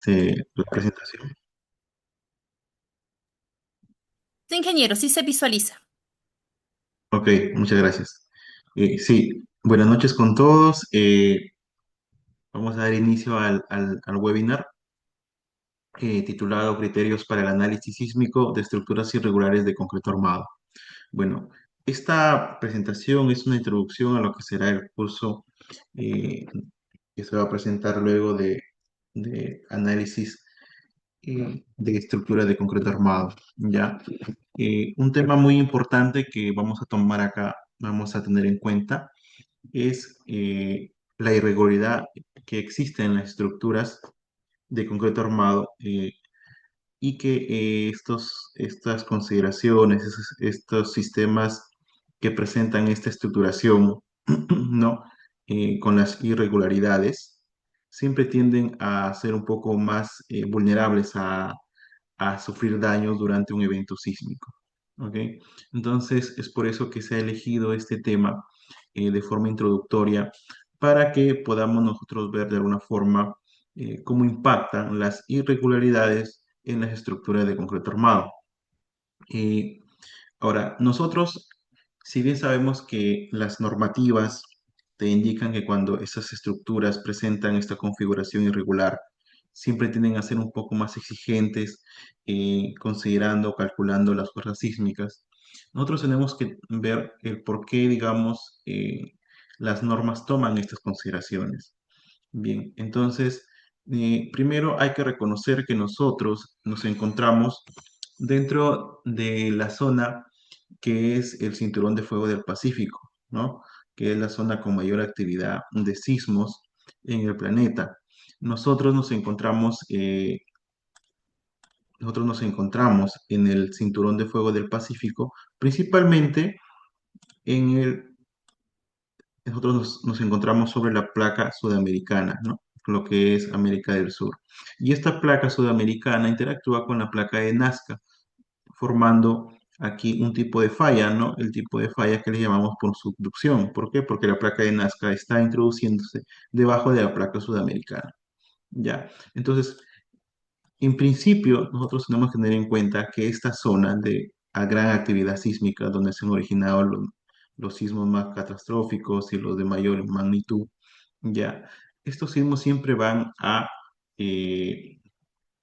la presentación. Sí, ingeniero, sí se visualiza. Ok, muchas gracias. Sí, buenas noches con todos. Vamos a dar inicio al webinar titulado Criterios para el análisis sísmico de estructuras irregulares de concreto armado. Bueno, esta presentación es una introducción a lo que será el curso eh, que se va a presentar luego de análisis de estructura de concreto armado, ¿ya? Un tema muy importante que vamos a tomar acá, vamos a tener en cuenta, es la irregularidad que existe en las estructuras de concreto armado y que estas consideraciones, estos sistemas que presentan esta estructuración, ¿no? Con las irregularidades, siempre tienden a ser un poco más vulnerables a sufrir daños durante un evento sísmico. ¿Ok? Entonces, es por eso que se ha elegido este tema de forma introductoria para que podamos nosotros ver de alguna forma cómo impactan las irregularidades en las estructuras de concreto armado. Eh, Ahora, nosotros, si bien sabemos que las normativas te indican que cuando esas estructuras presentan esta configuración irregular, siempre tienden a ser un poco más exigentes, considerando, calculando las fuerzas sísmicas. Nosotros tenemos que ver el por qué, digamos, las normas toman estas consideraciones. Bien, entonces, primero hay que reconocer que nosotros nos encontramos dentro de la zona que es el Cinturón de Fuego del Pacífico, ¿no? Que es la zona con mayor actividad de sismos en el planeta. Nosotros nos encontramos, eh, nosotros nos encontramos en el Cinturón de Fuego del Pacífico, principalmente en nosotros nos encontramos sobre la placa sudamericana, ¿no? Lo que es América del Sur. Y esta placa sudamericana interactúa con la placa de Nazca, formando aquí un tipo de falla, ¿no? El tipo de falla que le llamamos por subducción. ¿Por qué? Porque la placa de Nazca está introduciéndose debajo de la placa sudamericana. Ya. Entonces, en principio, nosotros tenemos que tener en cuenta que esta zona de a gran actividad sísmica, donde se han originado los sismos más catastróficos y los de mayor magnitud, ya, estos sismos siempre van a eh,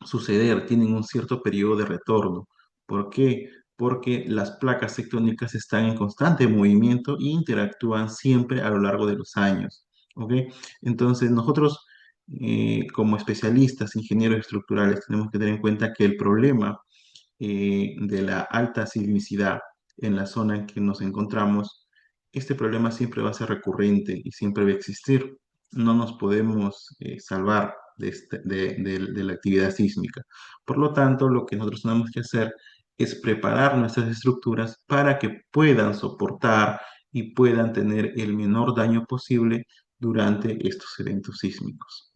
suceder, tienen un cierto periodo de retorno. ¿Por qué? Porque las placas tectónicas están en constante movimiento e interactúan siempre a lo largo de los años. ¿Ok? Entonces, nosotros, como especialistas, ingenieros estructurales, tenemos que tener en cuenta que el problema de la alta sismicidad en la zona en que nos encontramos, este problema siempre va a ser recurrente y siempre va a existir. No nos podemos salvar de la actividad sísmica. Por lo tanto, lo que nosotros tenemos que hacer es preparar nuestras estructuras para que puedan soportar y puedan tener el menor daño posible durante estos eventos sísmicos.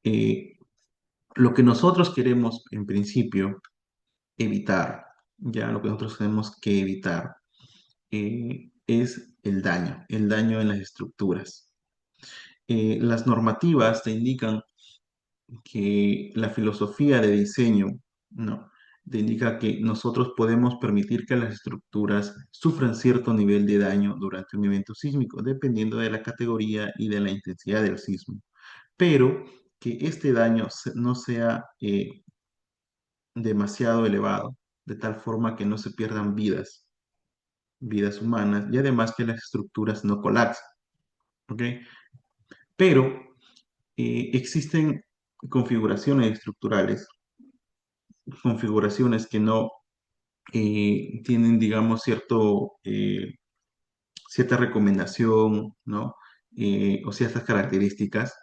Eh, lo que nosotros queremos en principio evitar, ya lo que nosotros tenemos que evitar es el daño en las estructuras. Las normativas te indican que la filosofía de diseño, ¿no? Te indica que nosotros podemos permitir que las estructuras sufran cierto nivel de daño durante un evento sísmico, dependiendo de la categoría y de la intensidad del sismo, pero que este daño no sea demasiado elevado, de tal forma que no se pierdan vidas humanas y además que las estructuras no colapsen, ¿ok? Pero existen configuraciones estructurales, configuraciones que no tienen, digamos, cierta recomendación, ¿no? O ciertas características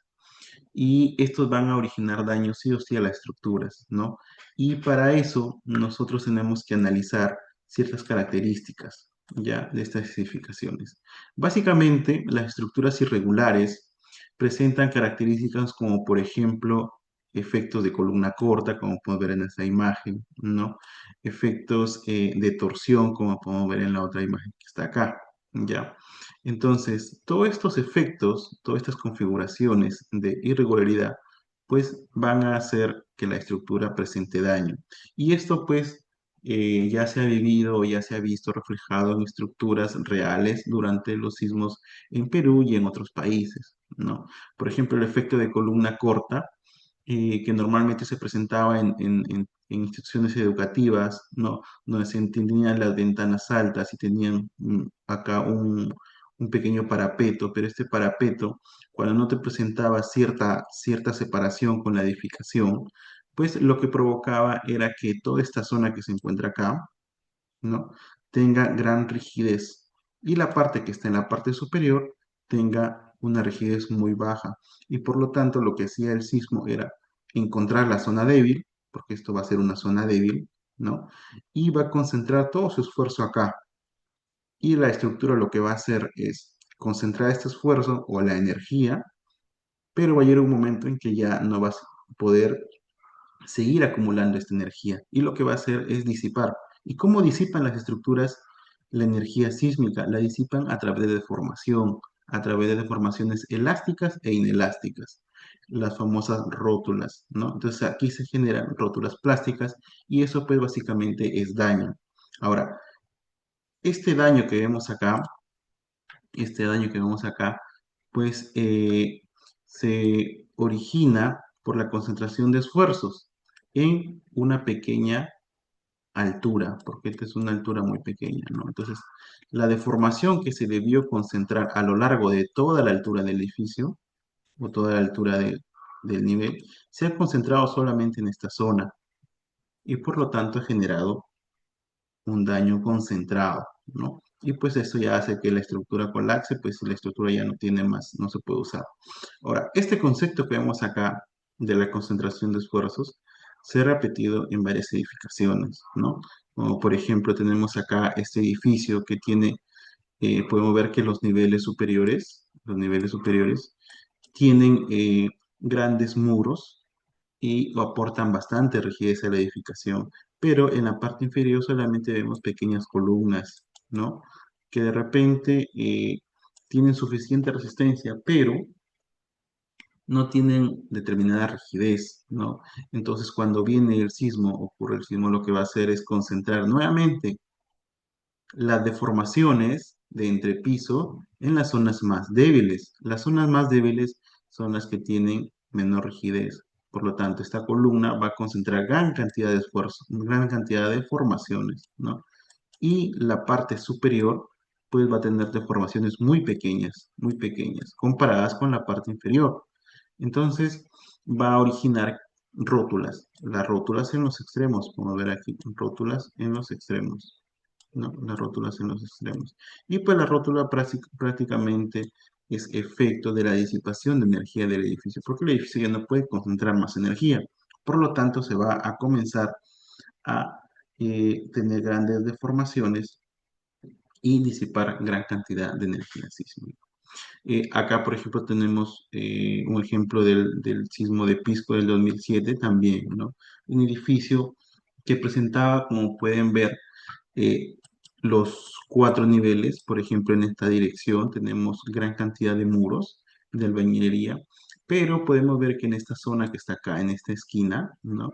y estos van a originar daños sí o sí a las estructuras, ¿no? Y para eso nosotros tenemos que analizar ciertas características, ya, de estas especificaciones. Básicamente, las estructuras irregulares presentan características como, por ejemplo, efectos de columna corta, como podemos ver en esta imagen, ¿no? Efectos de torsión, como podemos ver en la otra imagen que está acá, ¿ya? Entonces, todos estos efectos, todas estas configuraciones de irregularidad pues van a hacer que la estructura presente daño. Y esto pues ya se ha vivido o ya se ha visto reflejado en estructuras reales durante los sismos en Perú y en otros países, ¿no? Por ejemplo, el efecto de columna corta, que normalmente se presentaba en instituciones educativas, ¿no? Donde se tenían las ventanas altas y tenían acá un pequeño parapeto, pero este parapeto, cuando no te presentaba cierta separación con la edificación, pues lo que provocaba era que toda esta zona que se encuentra acá, ¿no? Tenga gran rigidez y la parte que está en la parte superior tenga una rigidez muy baja. Y por lo tanto, lo que hacía el sismo era encontrar la zona débil, porque esto va a ser una zona débil, ¿no? Y va a concentrar todo su esfuerzo acá. Y la estructura lo que va a hacer es concentrar este esfuerzo o la energía, pero va a llegar un momento en que ya no vas a poder seguir acumulando esta energía y lo que va a hacer es disipar. ¿Y cómo disipan las estructuras la energía sísmica? La disipan a través de deformación, a través de deformaciones elásticas e inelásticas, las famosas rótulas, ¿no? Entonces aquí se generan rótulas plásticas y eso pues básicamente es daño. Ahora, este daño que vemos acá, este daño que vemos acá, pues se origina por la concentración de esfuerzos en una pequeña altura, porque esta es una altura muy pequeña, ¿no? Entonces, la deformación que se debió concentrar a lo largo de toda la altura del edificio, o toda la altura del nivel, se ha concentrado solamente en esta zona y por lo tanto ha generado un daño concentrado, ¿no? Y pues eso ya hace que la estructura colapse, pues la estructura ya no tiene más, no se puede usar. Ahora, este concepto que vemos acá de la concentración de esfuerzos se ha repetido en varias edificaciones, ¿no? Como por ejemplo tenemos acá este edificio que tiene, podemos ver que los niveles superiores tienen grandes muros y aportan bastante rigidez a la edificación, pero en la parte inferior solamente vemos pequeñas columnas, ¿no? Que de repente tienen suficiente resistencia, pero no tienen determinada rigidez, ¿no? Entonces, cuando viene el sismo, ocurre el sismo, lo que va a hacer es concentrar nuevamente las deformaciones de entrepiso en las zonas más débiles. Las zonas más débiles son las que tienen menor rigidez. Por lo tanto, esta columna va a concentrar gran cantidad de esfuerzo, gran cantidad de deformaciones, ¿no? Y la parte superior, pues va a tener deformaciones muy pequeñas, comparadas con la parte inferior. Entonces, va a originar rótulas. Las rótulas en los extremos, como ver aquí, rótulas en los extremos. ¿No? Las rótulas en los extremos. Y pues la rótula prácticamente es efecto de la disipación de energía del edificio, porque el edificio ya no puede concentrar más energía. Por lo tanto, se va a comenzar a tener grandes deformaciones y disipar gran cantidad de energía sísmica. Acá, por ejemplo, tenemos un ejemplo del sismo de Pisco del 2007 también, ¿no? Un edificio que presentaba, como pueden ver, eh, los cuatro niveles. Por ejemplo, en esta dirección tenemos gran cantidad de muros de albañilería, pero podemos ver que en esta zona que está acá, en esta esquina, ¿no?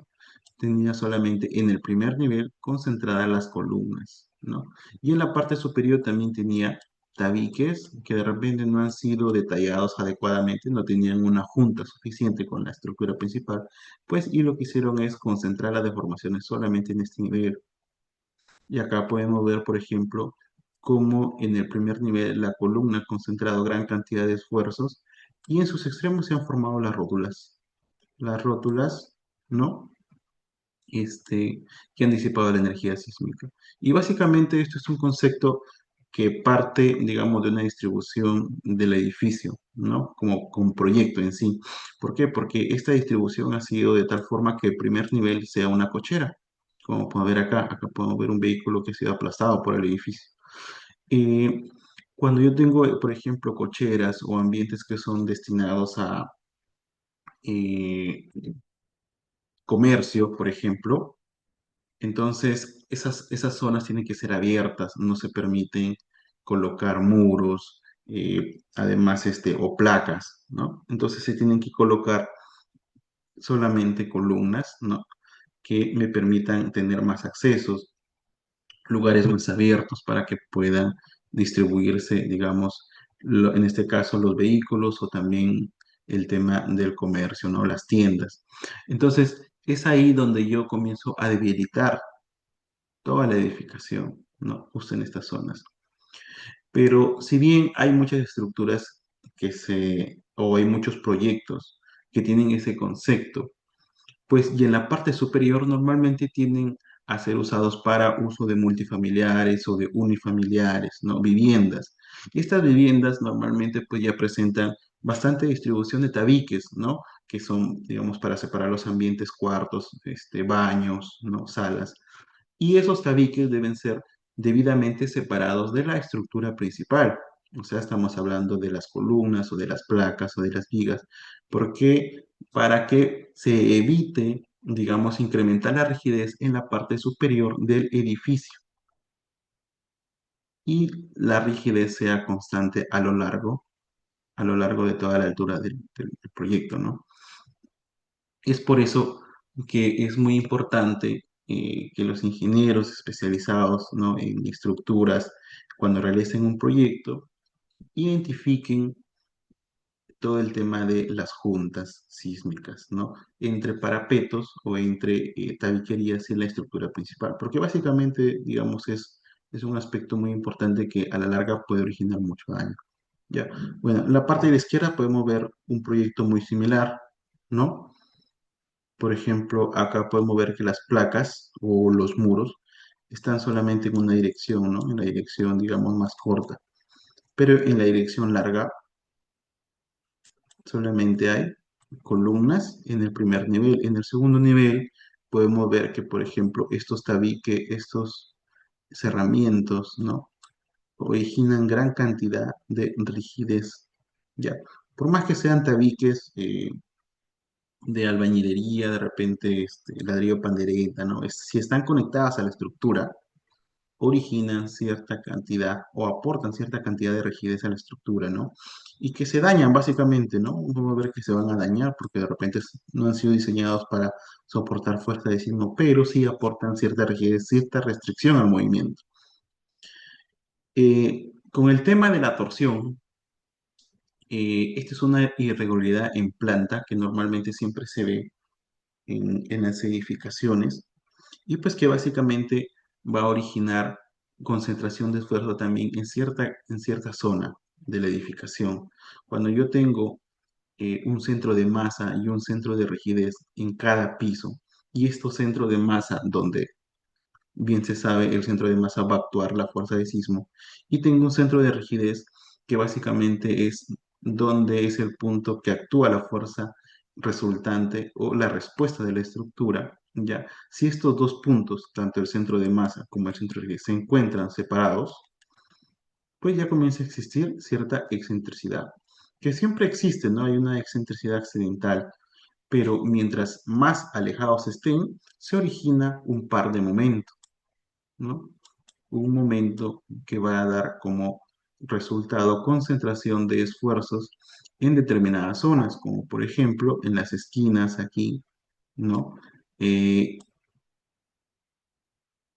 Tenía solamente en el primer nivel concentradas las columnas, ¿no? Y en la parte superior también tenía tabiques que de repente no han sido detallados adecuadamente, no tenían una junta suficiente con la estructura principal, pues y lo que hicieron es concentrar las deformaciones solamente en este nivel. Y acá podemos ver, por ejemplo, cómo en el primer nivel la columna ha concentrado gran cantidad de esfuerzos y en sus extremos se han formado las rótulas. Las rótulas, ¿no? Que han disipado la energía sísmica. Y básicamente esto es un concepto que parte, digamos, de una distribución del edificio, ¿no? Como proyecto en sí. ¿Por qué? Porque esta distribución ha sido de tal forma que el primer nivel sea una cochera. Como podemos ver acá podemos ver un vehículo que ha sido aplastado por el edificio. Eh, Cuando yo tengo, por ejemplo, cocheras o ambientes que son destinados a eh, comercio, por ejemplo, entonces, esas zonas tienen que ser abiertas, no se permiten colocar muros, además, o placas, ¿no? Entonces se tienen que colocar solamente columnas, ¿no? Que me permitan tener más accesos, lugares más abiertos para que puedan distribuirse, digamos, en este caso los vehículos o también el tema del comercio, ¿no? Las tiendas. Entonces, es ahí donde yo comienzo a debilitar toda la edificación, ¿no? Justo en estas zonas. Pero si bien hay muchas estructuras o hay muchos proyectos que tienen ese concepto, pues y en la parte superior normalmente tienden a ser usados para uso de multifamiliares o de unifamiliares, ¿no? Viviendas. Y estas viviendas normalmente pues ya presentan bastante distribución de tabiques, ¿no? Que son, digamos, para separar los ambientes, cuartos, baños, ¿no? Salas. Y esos tabiques deben ser debidamente separados de la estructura principal. O sea, estamos hablando de las columnas o de las placas o de las vigas, porque para que se evite, digamos, incrementar la rigidez en la parte superior del edificio y la rigidez sea constante a lo largo de toda la altura del proyecto, ¿no? Es por eso que es muy importante que los ingenieros especializados, ¿no? En estructuras, cuando realicen un proyecto, identifiquen todo el tema de las juntas sísmicas, ¿no? Entre parapetos o entre tabiquerías y la estructura principal, porque básicamente, digamos, es un aspecto muy importante que a la larga puede originar mucho daño. Ya. Bueno, en la parte de la izquierda podemos ver un proyecto muy similar, ¿no? Por ejemplo, acá podemos ver que las placas o los muros están solamente en una dirección, ¿no? En la dirección, digamos, más corta. Pero en la dirección larga solamente hay columnas en el primer nivel. En el segundo nivel podemos ver que, por ejemplo, estos tabiques, estos cerramientos, ¿no? Originan gran cantidad de rigidez, ¿ya? Por más que sean tabiques de albañilería, de repente ladrillo pandereta, ¿no? Si están conectadas a la estructura, originan cierta cantidad o aportan cierta cantidad de rigidez a la estructura, ¿no? Y que se dañan básicamente, ¿no? Vamos a ver que se van a dañar porque de repente no han sido diseñados para soportar fuerza de sismo, pero sí aportan cierta rigidez, cierta restricción al movimiento. Con el tema de la torsión, esta es una irregularidad en planta que normalmente siempre se ve en las edificaciones y pues que básicamente va a originar concentración de esfuerzo también en cierta zona de la edificación. Cuando yo tengo un centro de masa y un centro de rigidez en cada piso, y estos centros de masa donde bien se sabe el centro de masa va a actuar la fuerza de sismo, y tengo un centro de rigidez que básicamente es donde es el punto que actúa la fuerza resultante o la respuesta de la estructura, ¿ya? Si estos dos puntos, tanto el centro de masa como el centro de rigidez, se encuentran separados, pues ya comienza a existir cierta excentricidad, que siempre existe, ¿no? Hay una excentricidad accidental, pero mientras más alejados estén, se origina un par de momentos, ¿no? Un momento que va a dar como resultado concentración de esfuerzos en determinadas zonas, como por ejemplo en las esquinas aquí, ¿no? Eh,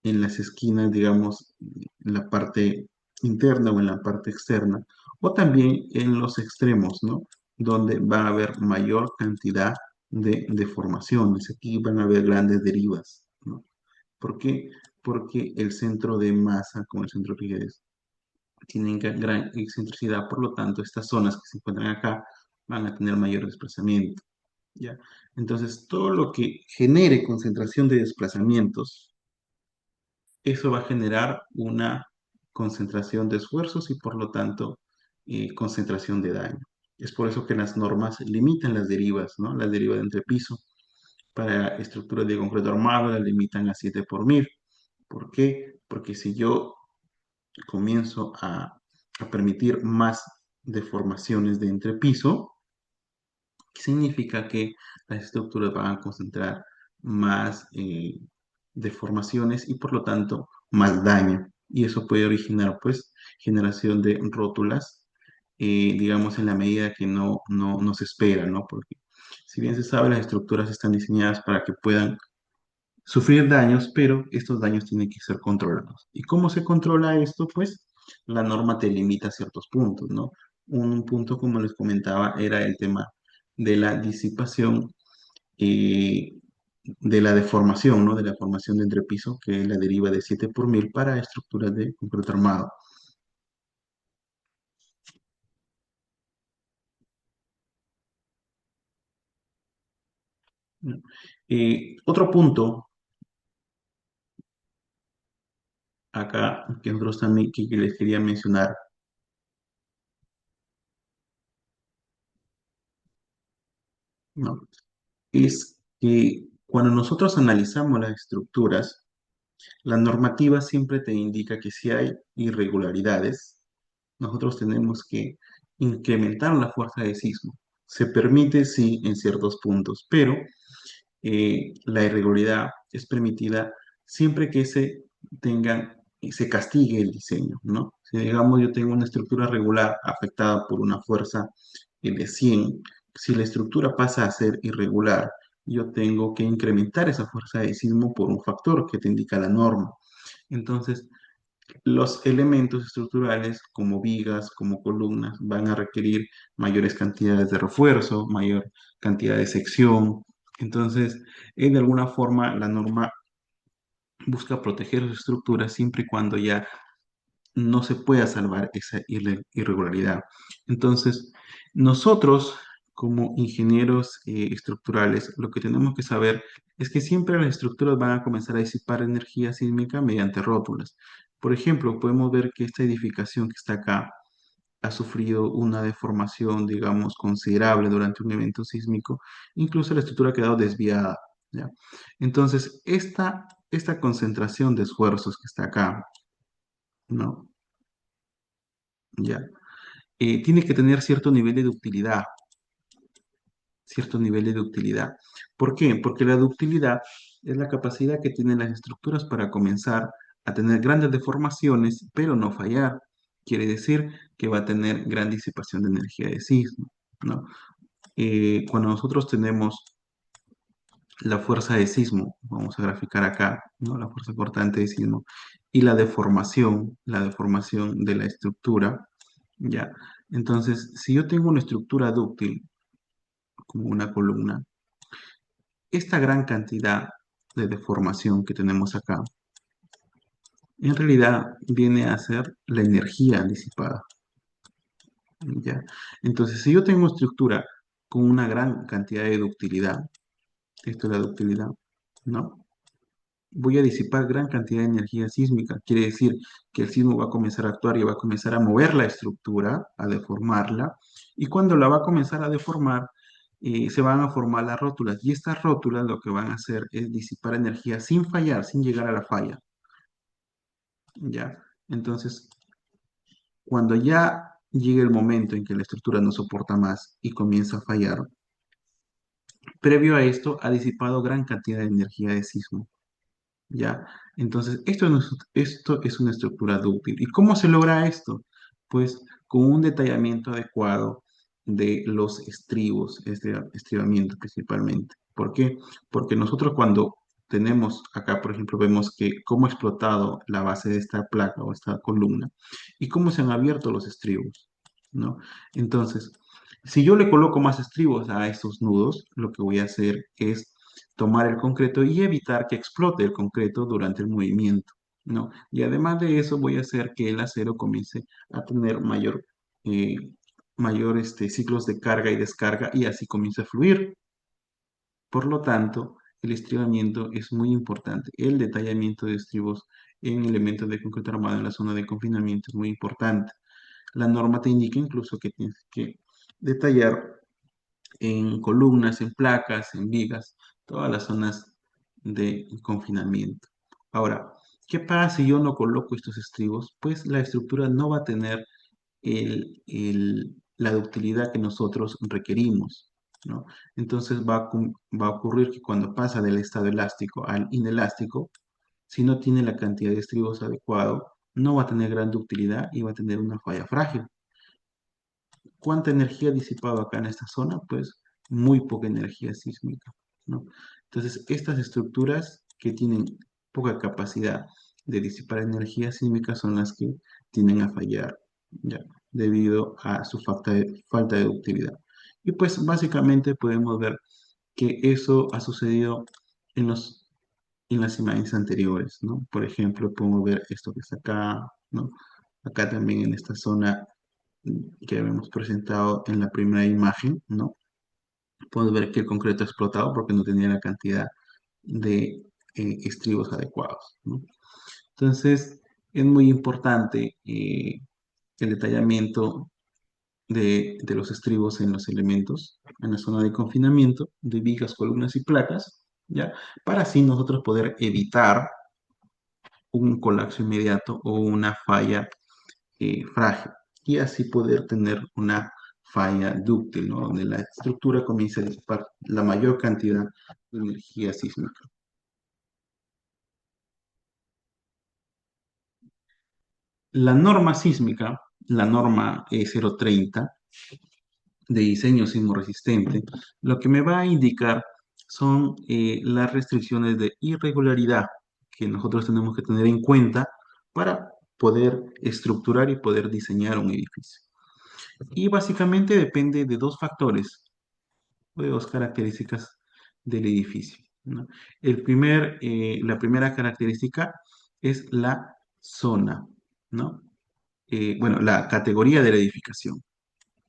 en las esquinas, digamos, en la parte interna o en la parte externa, o también en los extremos, ¿no? Donde va a haber mayor cantidad de deformaciones. Aquí van a haber grandes derivas, ¿no? ¿Por qué? Porque el centro de masa con el centro de rigidez tienen gran excentricidad, por lo tanto, estas zonas que se encuentran acá van a tener mayor desplazamiento, ¿ya? Entonces, todo lo que genere concentración de desplazamientos, eso va a generar una concentración de esfuerzos y, por lo tanto, concentración de daño. Es por eso que las normas limitan las derivas, ¿no? Las derivas de entrepiso. Para estructuras de concreto armado las limitan a 7 por 1000. ¿Por qué? Porque si yo comienzo a permitir más deformaciones de entrepiso, significa que las estructuras van a concentrar más deformaciones y por lo tanto más daño. Y eso puede originar pues generación de rótulas, digamos en la medida que no se espera, ¿no? Porque Si bien se sabe, las estructuras están diseñadas para que puedan sufrir daños, pero estos daños tienen que ser controlados. ¿Y cómo se controla esto? Pues la norma te limita a ciertos puntos, ¿no? Un punto, como les comentaba, era el tema de la disipación, eh, de la deformación, ¿no? De la formación de entrepiso, que es la deriva de 7 por 1000 para estructuras de concreto armado, ¿no? Otro punto acá que nosotros también que les quería mencionar, ¿no? Es que cuando nosotros analizamos las estructuras, la normativa siempre te indica que si hay irregularidades, nosotros tenemos que incrementar la fuerza de sismo. Se permite, sí, en ciertos puntos, pero la irregularidad es permitida siempre que se tengan y se castigue el diseño, ¿no? Si digamos yo tengo una estructura regular afectada por una fuerza de 100, si la estructura pasa a ser irregular, yo tengo que incrementar esa fuerza de sismo por un factor que te indica la norma. Entonces, los elementos estructurales como vigas, como columnas, van a requerir mayores cantidades de refuerzo, mayor cantidad de sección. Entonces, de alguna forma, la norma busca proteger sus estructuras siempre y cuando ya no se pueda salvar esa irregularidad. Entonces, nosotros como ingenieros estructurales, lo que tenemos que saber es que siempre las estructuras van a comenzar a disipar energía sísmica mediante rótulas. Por ejemplo, podemos ver que esta edificación que está acá ha sufrido una deformación, digamos, considerable durante un evento sísmico, incluso la estructura ha quedado desviada, ¿ya? Entonces, esta concentración de esfuerzos que está acá, ¿no? ¿Ya? Tiene que tener cierto nivel de ductilidad, cierto nivel de ductilidad. ¿Por qué? Porque la ductilidad es la capacidad que tienen las estructuras para comenzar a tener grandes deformaciones, pero no fallar. Quiere decir que va a tener gran disipación de energía de sismo, ¿no? Cuando nosotros tenemos la fuerza de sismo, vamos a graficar acá, ¿no? La fuerza cortante de sismo, y la deformación de la estructura, ¿ya? Entonces, si yo tengo una estructura dúctil, como una columna, esta gran cantidad de deformación que tenemos acá, en realidad viene a ser la energía disipada, ¿ya? Entonces, si yo tengo una estructura con una gran cantidad de ductilidad, esto es la ductilidad, ¿no? Voy a disipar gran cantidad de energía sísmica. Quiere decir que el sismo va a comenzar a actuar y va a comenzar a mover la estructura, a deformarla, y cuando la va a comenzar a deformar, se van a formar las rótulas. Y estas rótulas lo que van a hacer es disipar energía sin fallar, sin llegar a la falla. ¿Ya? Entonces, cuando ya llegue el momento en que la estructura no soporta más y comienza a fallar, previo a esto ha disipado gran cantidad de energía de sismo. ¿Ya? Entonces, esto es una estructura dúctil. ¿Y cómo se logra esto? Pues con un detallamiento adecuado de los estribos, este estribamiento principalmente. ¿Por qué? Porque nosotros cuando tenemos acá, por ejemplo, vemos que cómo ha explotado la base de esta placa o esta columna y cómo se han abierto los estribos, ¿no? Entonces, si yo le coloco más estribos a estos nudos, lo que voy a hacer es tomar el concreto y evitar que explote el concreto durante el movimiento, ¿no? Y además de eso voy a hacer que el acero comience a tener eh, mayor ciclos de carga y descarga y así comienza a fluir. Por lo tanto, el estribamiento es muy importante. El detallamiento de estribos en elementos de concreto armado en la zona de confinamiento es muy importante. La norma te indica incluso que tienes que detallar en columnas, en placas, en vigas, todas las zonas de confinamiento. Ahora, ¿qué pasa si yo no coloco estos estribos? Pues la estructura no va a tener la ductilidad que nosotros requerimos, ¿no? Entonces va a ocurrir que cuando pasa del estado elástico al inelástico, si no tiene la cantidad de estribos adecuado, no va a tener gran ductilidad y va a tener una falla frágil. ¿Cuánta energía ha disipado acá en esta zona? Pues muy poca energía sísmica, ¿no? Entonces, estas estructuras que tienen poca capacidad de disipar energía sísmica son las que tienden a fallar, ¿ya? Debido a su falta de ductilidad. Y pues básicamente podemos ver que eso ha sucedido en en las imágenes anteriores, ¿no? Por ejemplo, podemos ver esto que está acá, ¿no? Acá también en esta zona que habíamos presentado en la primera imagen, ¿no? Podemos ver que el concreto ha explotado porque no tenía la cantidad de estribos adecuados, ¿no? Entonces, es muy importante el detallamiento de los estribos en los elementos, en la zona de confinamiento, de vigas, columnas y placas, ¿ya? Para así nosotros poder evitar un colapso inmediato o una falla frágil y así poder tener una falla dúctil, ¿no? Donde la estructura comienza a disipar la mayor cantidad de energía sísmica. La norma sísmica, la norma E030 de diseño sismo resistente, lo que me va a indicar son las restricciones de irregularidad que nosotros tenemos que tener en cuenta para poder estructurar y poder diseñar un edificio. Y básicamente depende de dos factores o de dos características del edificio, ¿no? La primera característica es la zona, ¿no? Bueno, la categoría de la edificación,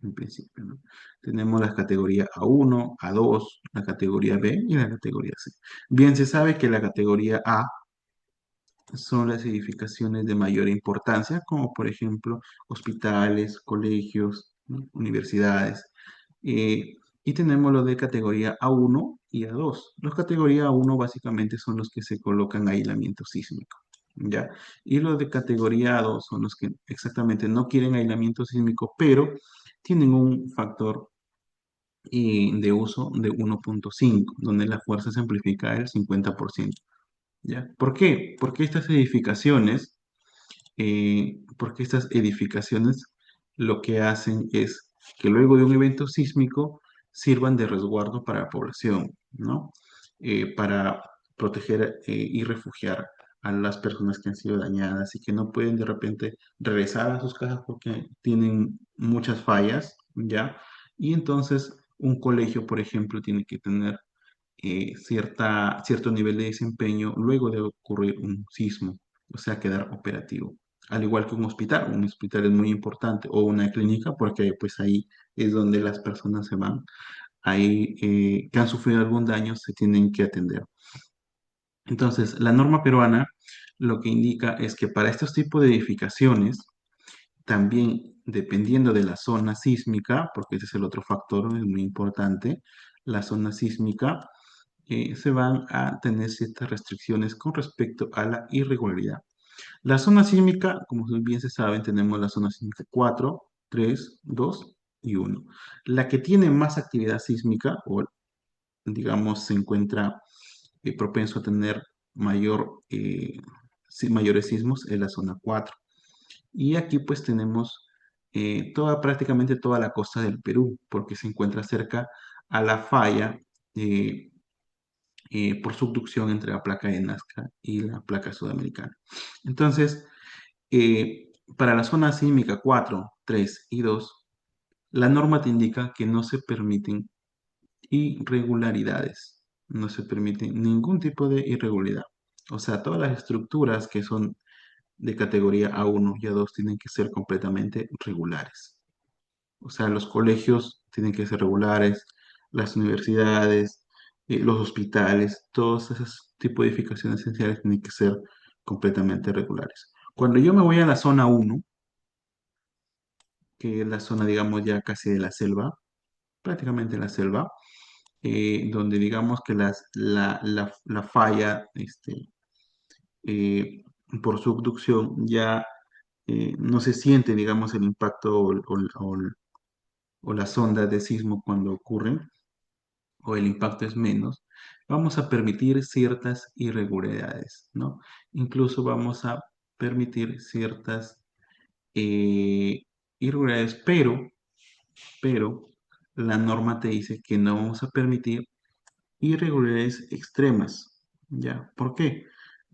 en principio, ¿no? Tenemos la categoría A1, A2, la categoría B y la categoría C. Bien se sabe que la categoría A son las edificaciones de mayor importancia, como por ejemplo hospitales, colegios, ¿no? Universidades. Eh, y tenemos los de categoría A1 y A2. Los categoría A1 básicamente son los que se colocan aislamiento sísmico, ¿ya? Y los de categoría A2 son los que exactamente no quieren aislamiento sísmico, pero tienen un factor de uso de 1.5, donde la fuerza se amplifica el 50%. ¿Ya? ¿Por qué? Porque estas edificaciones lo que hacen es que luego de un evento sísmico sirvan de resguardo para la población, ¿no? Para proteger y refugiar a las personas que han sido dañadas y que no pueden de repente regresar a sus casas porque tienen muchas fallas, ¿ya? Y entonces un colegio, por ejemplo, tiene que tener cierto nivel de desempeño luego de ocurrir un sismo, o sea, quedar operativo. Al igual que un hospital es muy importante, o una clínica, porque pues ahí es donde las personas se van, ahí que han sufrido algún daño se tienen que atender. Entonces, la norma peruana lo que indica es que para estos tipos de edificaciones, también dependiendo de la zona sísmica, porque ese es el otro factor, es muy importante, la zona sísmica, se van a tener ciertas restricciones con respecto a la irregularidad. La zona sísmica, como bien se saben, tenemos la zona sísmica 4, 3, 2 y 1. La que tiene más actividad sísmica, o digamos, se encuentra propenso a tener mayores sismos, es la zona 4. Y aquí pues tenemos prácticamente toda la costa del Perú, porque se encuentra cerca a la falla eh, por subducción entre la placa de Nazca y la placa sudamericana. Entonces, para la zona sísmica 4, 3 y 2, la norma te indica que no se permiten irregularidades, no se permite ningún tipo de irregularidad. O sea, todas las estructuras que son de categoría A1 y A2 tienen que ser completamente regulares. O sea, los colegios tienen que ser regulares, las universidades, los hospitales, todos esos tipos de edificaciones esenciales tienen que ser completamente regulares. Cuando yo me voy a la zona 1, que es la zona, digamos, ya casi de la selva, prácticamente la selva, donde digamos que la falla eh, por subducción ya no se siente, digamos, el impacto o las ondas de sismo cuando ocurren, o el impacto es menos, vamos a permitir ciertas irregularidades, ¿no? Incluso vamos a permitir ciertas eh, irregularidades, pero la norma te dice que no vamos a permitir irregularidades extremas. ¿Ya? ¿Por qué?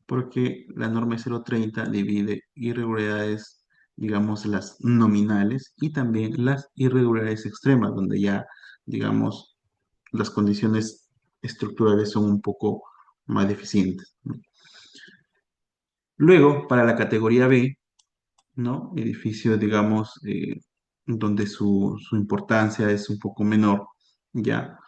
Porque la norma 030 divide irregularidades, digamos, las nominales y también las irregularidades extremas, donde ya, digamos, las condiciones estructurales son un poco más deficientes, ¿no? Luego, para la categoría B, ¿no? Edificios, digamos, donde su importancia es un poco menor, ¿ya?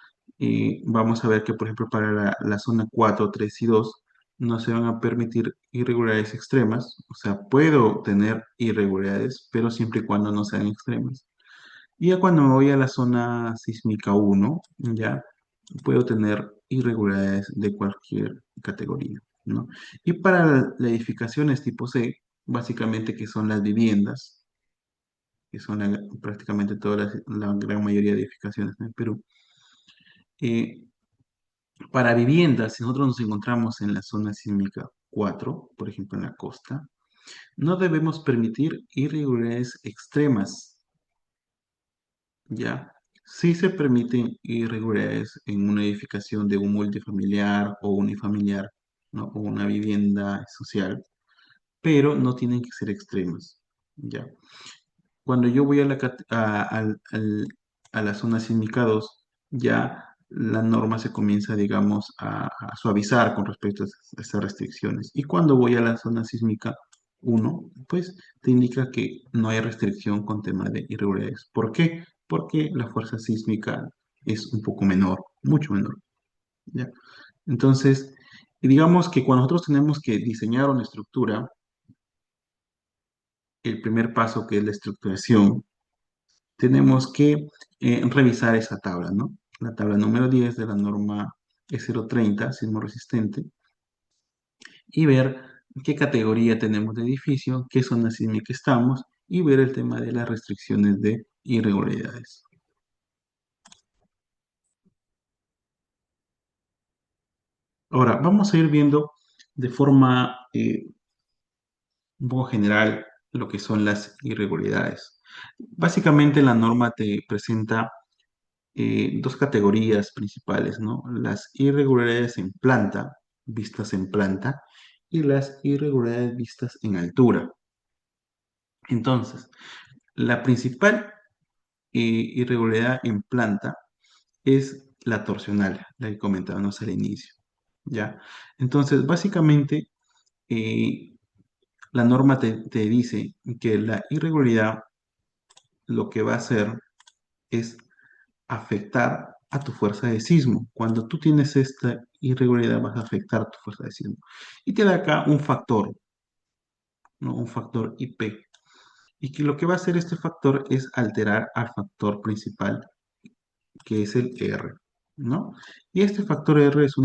Vamos a ver que, por ejemplo, para la zona 4 3 y 2 no se van a permitir irregularidades extremas, o sea, puedo tener irregularidades, pero siempre y cuando no sean extremas. Y ya cuando me voy a la zona sísmica 1, ya puedo tener irregularidades de cualquier categoría, ¿no? Y para las edificaciones tipo C, básicamente que son las viviendas, que son prácticamente todas la gran mayoría de edificaciones en el Perú. eh, para viviendas, si nosotros nos encontramos en la zona sísmica 4, por ejemplo en la costa, no debemos permitir irregularidades extremas. Ya, sí se permiten irregularidades en una edificación de un multifamiliar o unifamiliar, ¿no? O una vivienda social, pero no tienen que ser extremas. Ya. Cuando yo voy a a la zona sísmica 2, ya la norma se comienza, digamos, a suavizar con respecto a esas restricciones. Y cuando voy a la zona sísmica 1, pues te indica que no hay restricción con tema de irregularidades. ¿Por qué? Porque la fuerza sísmica es un poco menor, mucho menor. ¿Ya? Entonces, digamos que cuando nosotros tenemos que diseñar una estructura, el primer paso que es la estructuración, tenemos que revisar esa tabla, ¿no? La tabla número 10 de la norma E030, sismo resistente, y ver qué categoría tenemos de edificio, qué zona sísmica estamos, y ver el tema de las restricciones de irregularidades. Ahora, vamos a ir viendo de forma un poco general lo que son las irregularidades. Básicamente la norma te presenta dos categorías principales, ¿no? Las irregularidades en planta, vistas en planta, y las irregularidades vistas en altura. Entonces, la principal irregularidad en planta es la torsional, la que comentábamos al inicio, ¿ya? Entonces, básicamente, eh, la norma te dice que la irregularidad lo que va a hacer es afectar a tu fuerza de sismo. Cuando tú tienes esta irregularidad vas a afectar tu fuerza de sismo. Y te da acá un factor, ¿no? Un factor IP. Y que lo que va a hacer este factor es alterar al factor principal, que es el R, ¿no? Y este factor R es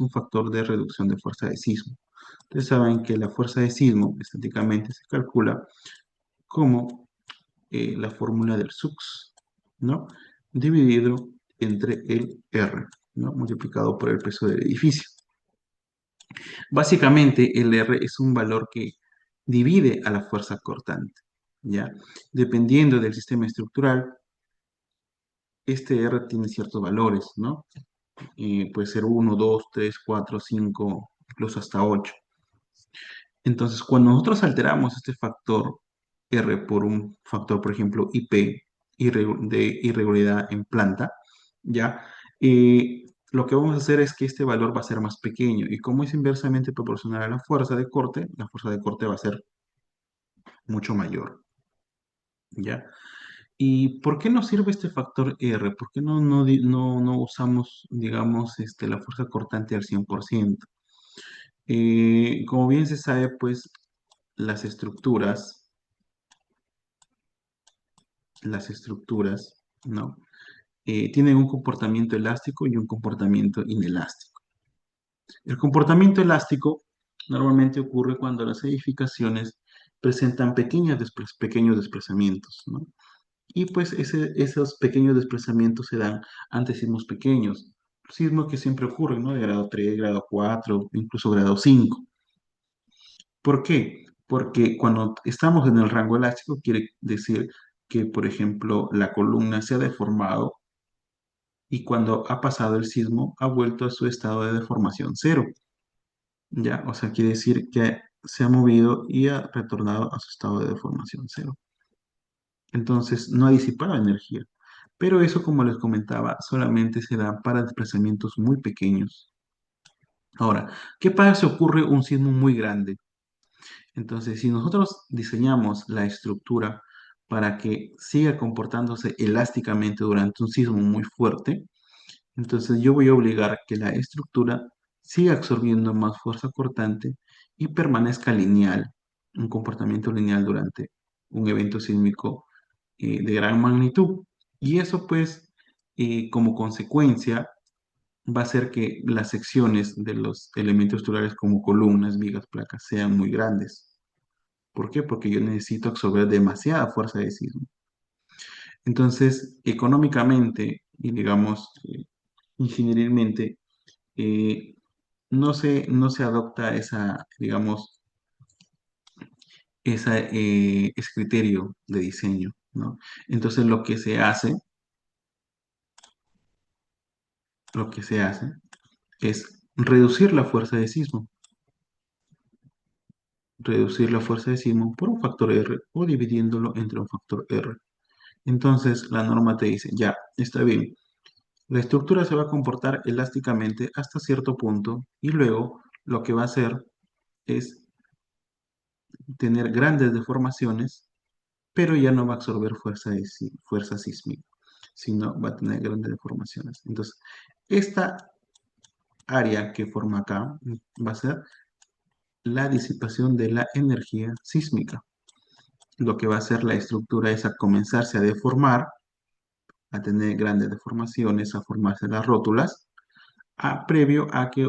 un factor de reducción de fuerza de sismo. Ustedes saben que la fuerza de sismo estáticamente se calcula como la fórmula del SUX, ¿no? Dividido entre el R, ¿no? Multiplicado por el peso del edificio. Básicamente, el R es un valor que divide a la fuerza cortante, ¿ya? Dependiendo del sistema estructural, este R tiene ciertos valores, ¿no? Puede ser 1, 2, 3, 4, 5, incluso hasta 8. Entonces, cuando nosotros alteramos este factor R por un factor, por ejemplo, IP, de irregularidad en planta, ¿ya? Lo que vamos a hacer es que este valor va a ser más pequeño y como es inversamente proporcional a la fuerza de corte va a ser mucho mayor, ¿ya? ¿Y por qué nos sirve este factor R? ¿Por qué no usamos, digamos, la fuerza cortante al 100%? Como bien se sabe, pues las estructuras, las estructuras, ¿no? Tienen un comportamiento elástico y un comportamiento inelástico. El comportamiento elástico normalmente ocurre cuando las edificaciones presentan pequeños desplazamientos, ¿no? Y pues esos pequeños desplazamientos se dan ante sismos pequeños, sismos que siempre ocurren, ¿no? De grado 3, grado 4, incluso grado 5. ¿Por qué? Porque cuando estamos en el rango elástico quiere decir que, por ejemplo, la columna se ha deformado y cuando ha pasado el sismo ha vuelto a su estado de deformación cero. ¿Ya? O sea, quiere decir que se ha movido y ha retornado a su estado de deformación cero. Entonces, no ha disipado energía. Pero eso, como les comentaba, solamente se da para desplazamientos muy pequeños. Ahora, ¿qué pasa si ocurre un sismo muy grande? Entonces, si nosotros diseñamos la estructura para que siga comportándose elásticamente durante un sismo muy fuerte, entonces yo voy a obligar que la estructura siga absorbiendo más fuerza cortante y permanezca lineal, un comportamiento lineal durante un evento sísmico de gran magnitud. Y eso pues como consecuencia va a hacer que las secciones de los elementos estructurales como columnas, vigas, placas sean muy grandes. ¿Por qué? Porque yo necesito absorber demasiada fuerza de sismo. Entonces, económicamente y digamos ingenierilmente, eh, no se adopta esa, digamos, ese criterio de diseño, ¿no? Entonces, lo que se hace es reducir la fuerza de sismo por un factor R o dividiéndolo entre un factor R. Entonces, la norma te dice, ya, está bien, la estructura se va a comportar elásticamente hasta cierto punto y luego lo que va a hacer es tener grandes deformaciones, pero ya no va a absorber fuerza sísmica, sino va a tener grandes deformaciones. Entonces, esta área que forma acá va a ser la disipación de la energía sísmica. Lo que va a hacer la estructura es a comenzarse a deformar, a tener grandes deformaciones, a formarse las rótulas, previo a que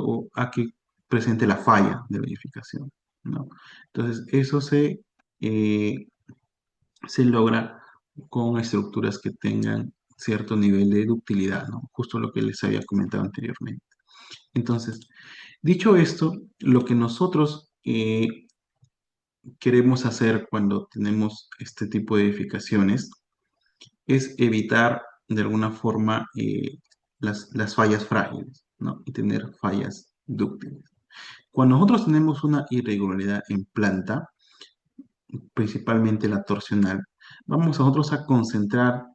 presente la falla de verificación, ¿no? Entonces, eso se logra con estructuras que tengan cierto nivel de ductilidad, ¿no? Justo lo que les había comentado anteriormente. Entonces, dicho esto, lo que nosotros queremos hacer cuando tenemos este tipo de edificaciones es evitar de alguna forma las fallas frágiles, ¿no? Y tener fallas dúctiles. Cuando nosotros tenemos una irregularidad en planta, principalmente la torsional, vamos nosotros a concentrar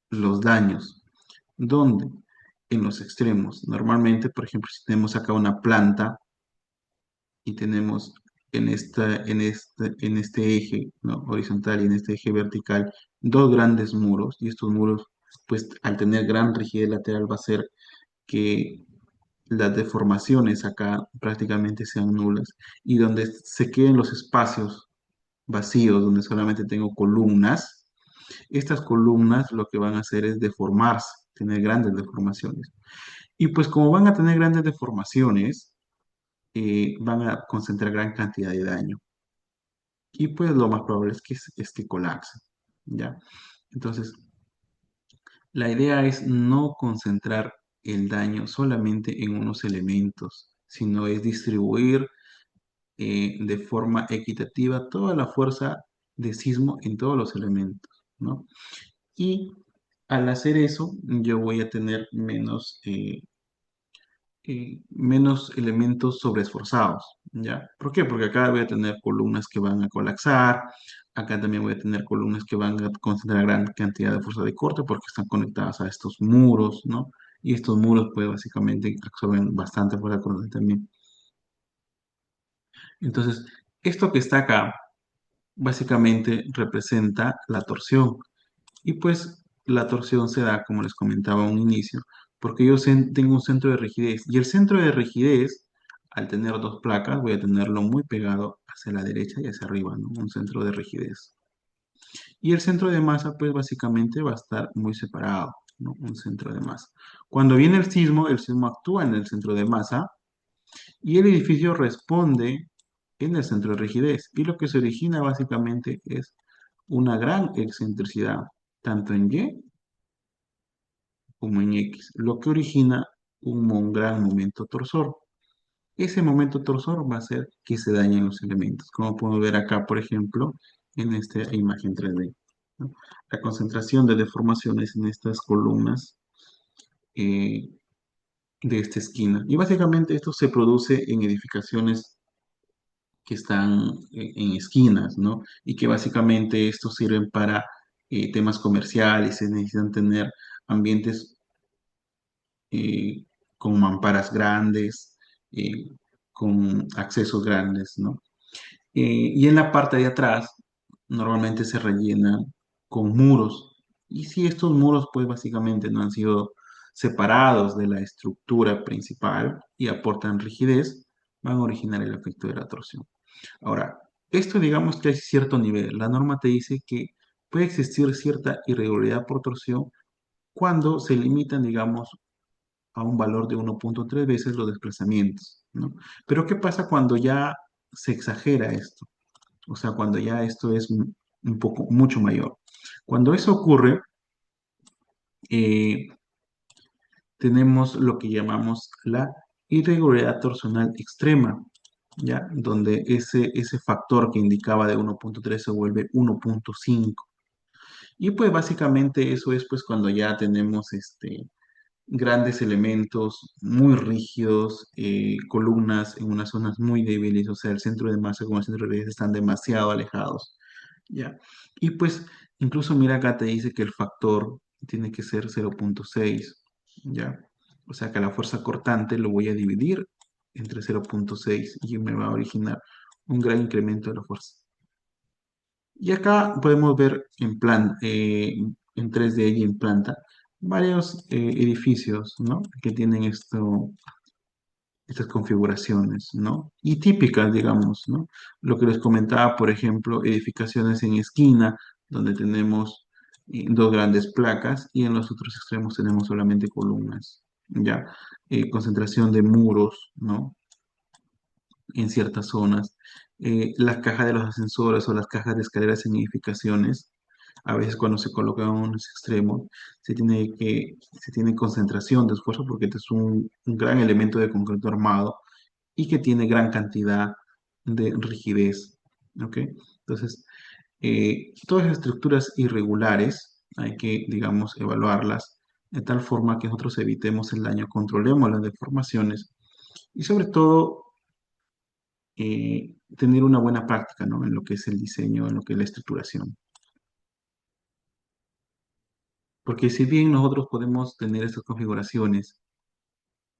los daños. ¿Dónde? En los extremos. Normalmente, por ejemplo, si tenemos acá una planta y tenemos en este eje, ¿no?, horizontal y en este eje vertical dos grandes muros, y estos muros, pues al tener gran rigidez lateral va a hacer que las deformaciones acá prácticamente sean nulas y donde se queden los espacios vacíos, donde solamente tengo columnas, estas columnas lo que van a hacer es deformarse, tener grandes deformaciones. Y pues como van a tener grandes deformaciones, van a concentrar gran cantidad de daño. Y pues lo más probable es que colapsen, ¿ya? Entonces, la idea es no concentrar el daño solamente en unos elementos, sino es distribuir de forma equitativa toda la fuerza de sismo en todos los elementos, ¿no? Y al hacer eso, yo voy a tener menos elementos sobreesforzados, ¿ya? ¿Por qué? Porque acá voy a tener columnas que van a colapsar, acá también voy a tener columnas que van a concentrar gran cantidad de fuerza de corte porque están conectadas a estos muros, ¿no? Y estos muros, pues, básicamente absorben bastante fuerza de corte también. Entonces, esto que está acá, básicamente representa la torsión. Y pues la torsión se da, como les comentaba a un inicio, porque yo tengo un centro de rigidez. Y el centro de rigidez, al tener dos placas, voy a tenerlo muy pegado hacia la derecha y hacia arriba, ¿no? Un centro de rigidez. Y el centro de masa, pues básicamente va a estar muy separado, ¿no? Un centro de masa. Cuando viene el sismo actúa en el centro de masa y el edificio responde en el centro de rigidez. Y lo que se origina básicamente es una gran excentricidad, tanto en Y como en X, lo que origina un gran momento torsor. Ese momento torsor va a hacer que se dañen los elementos, como podemos ver acá, por ejemplo, en esta imagen 3D, ¿no? La concentración de deformaciones en estas columnas eh, de esta esquina. Y básicamente esto se produce en edificaciones que están en esquinas, ¿no? Y que básicamente estos sirven para temas comerciales, se necesitan tener ambientes eh, con mamparas grandes, eh, con accesos grandes, ¿no? Y en la parte de atrás normalmente se rellenan con muros. Y si estos muros, pues básicamente no han sido separados de la estructura principal y aportan rigidez, van a originar el efecto de la torsión. Ahora, esto digamos que hay cierto nivel. La norma te dice que puede existir cierta irregularidad por torsión cuando se limitan, digamos, a un valor de 1.3 veces los desplazamientos, ¿no? Pero ¿qué pasa cuando ya se exagera esto? O sea, cuando ya esto es un poco, mucho mayor. Cuando eso ocurre, eh, tenemos lo que llamamos la irregularidad torsional extrema, ¿ya? Donde ese factor que indicaba de 1.3 se vuelve 1.5. Y pues básicamente eso es pues cuando ya tenemos grandes elementos muy rígidos, columnas en unas zonas muy débiles, o sea, el centro de masa con el centro de gravedad están demasiado alejados, ¿ya? Y pues incluso mira acá te dice que el factor tiene que ser 0.6, ¿ya? O sea que la fuerza cortante lo voy a dividir entre 0.6 y me va a originar un gran incremento de la fuerza. Y acá podemos ver en 3D y en planta varios edificios, ¿no? Que tienen estas configuraciones, ¿no? Y típicas, digamos, ¿no? Lo que les comentaba, por ejemplo, edificaciones en esquina, donde tenemos dos grandes placas y en los otros extremos tenemos solamente columnas, ¿ya? Concentración de muros, ¿no? En ciertas zonas. Las cajas de los ascensores o las cajas de escaleras en edificaciones, a veces cuando se colocan en unos extremos, se tiene concentración de esfuerzo porque este es un gran elemento de concreto armado y que tiene gran cantidad de rigidez. ¿Ok? Entonces, todas las estructuras irregulares hay que, digamos, evaluarlas de tal forma que nosotros evitemos el daño, controlemos las deformaciones y sobre todo tener una buena práctica, ¿no? En lo que es el diseño, en lo que es la estructuración. Porque si bien nosotros podemos tener estas configuraciones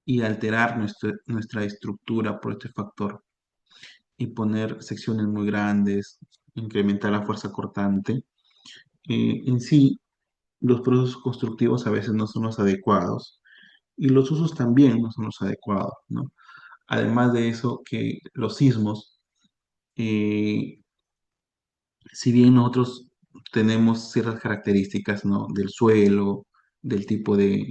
y alterar nuestra estructura por este factor y poner secciones muy grandes, incrementar la fuerza cortante, en sí los procesos constructivos a veces no son los adecuados y los usos también no son los adecuados, ¿no? Además de eso, que los sismos eh, si bien nosotros tenemos ciertas características, ¿no? Del suelo, del tipo de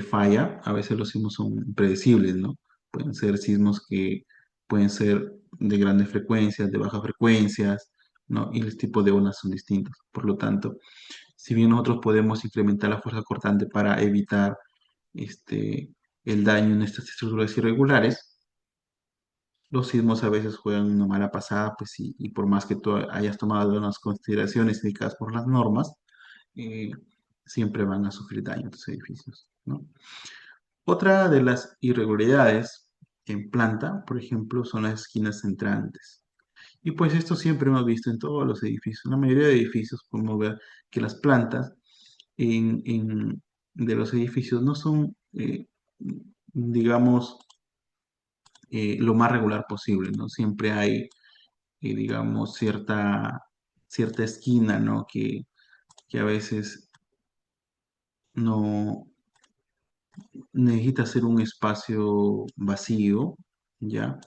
falla, a veces los sismos son predecibles, ¿no? Pueden ser sismos que pueden ser de grandes frecuencias, de bajas frecuencias, ¿no? Y los tipos de ondas son distintos. Por lo tanto, si bien nosotros podemos incrementar la fuerza cortante para evitar este, el daño en estas estructuras irregulares, los sismos a veces juegan una mala pasada, pues sí, y por más que tú hayas tomado unas consideraciones indicadas por las normas, eh, siempre van a sufrir daño tus edificios, ¿no? Otra de las irregularidades en planta, por ejemplo, son las esquinas centrantes. Y pues esto siempre hemos visto en todos los edificios. En la mayoría de edificios podemos ver que las plantas de los edificios no son, digamos, lo más regular posible, ¿no? Siempre hay digamos, cierta esquina, ¿no? Que a veces no necesita ser un espacio vacío, ¿ya?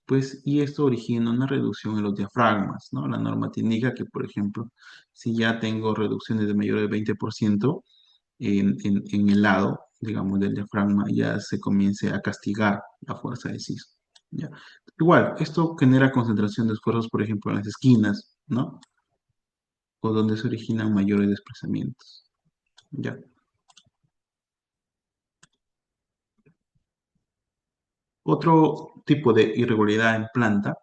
Pues, y esto origina una reducción en los diafragmas, ¿no? La norma te indica que, por ejemplo, si ya tengo reducciones de mayor del 20% en el lado, digamos, del diafragma, ya se comience a castigar la fuerza de sismo, ¿ya? Igual, esto genera concentración de esfuerzos, por ejemplo, en las esquinas, ¿no? O donde se originan mayores desplazamientos. ¿Ya? Otro tipo de irregularidad en planta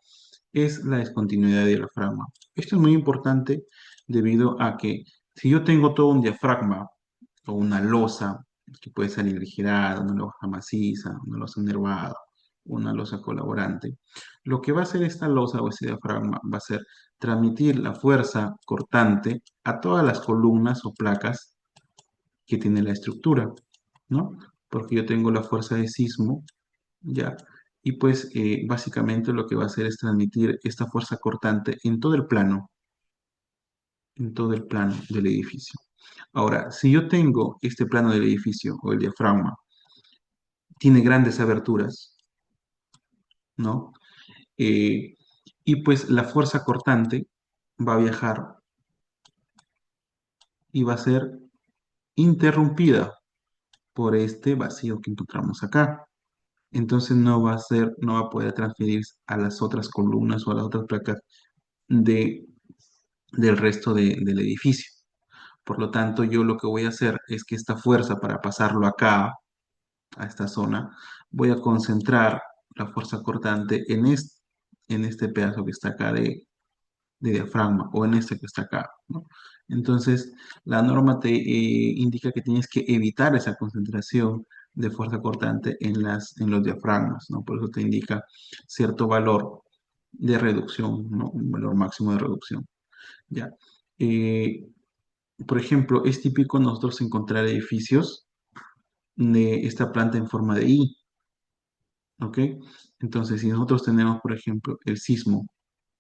es la discontinuidad del diafragma. Esto es muy importante debido a que si yo tengo todo un diafragma o una losa que puede salir girada, una losa maciza, una losa nervada, una losa colaborante. Lo que va a hacer esta losa o este diafragma va a ser transmitir la fuerza cortante a todas las columnas o placas que tiene la estructura, ¿no? Porque yo tengo la fuerza de sismo, ¿ya? Y pues básicamente lo que va a hacer es transmitir esta fuerza cortante en todo el plano del edificio. Ahora, si yo tengo este plano del edificio o el diafragma, tiene grandes aberturas, ¿no? Eh, y pues la fuerza cortante va a viajar y va a ser interrumpida por este vacío que encontramos acá. Entonces no va a poder transferir a las otras columnas o a las otras placas de, del resto del edificio. Por lo tanto, yo lo que voy a hacer es que esta fuerza para pasarlo acá, a esta zona, voy a concentrar la fuerza cortante en este pedazo que está acá de diafragma o en este que está acá, ¿no? Entonces, la norma te indica que tienes que evitar esa concentración de fuerza cortante en los diafragmas, ¿no? Por eso te indica cierto valor de reducción, ¿no? Un valor máximo de reducción, ¿ya? Eh, por ejemplo, es típico nosotros encontrar edificios de esta planta en forma de I, ¿ok? Entonces, si nosotros tenemos, por ejemplo, el sismo,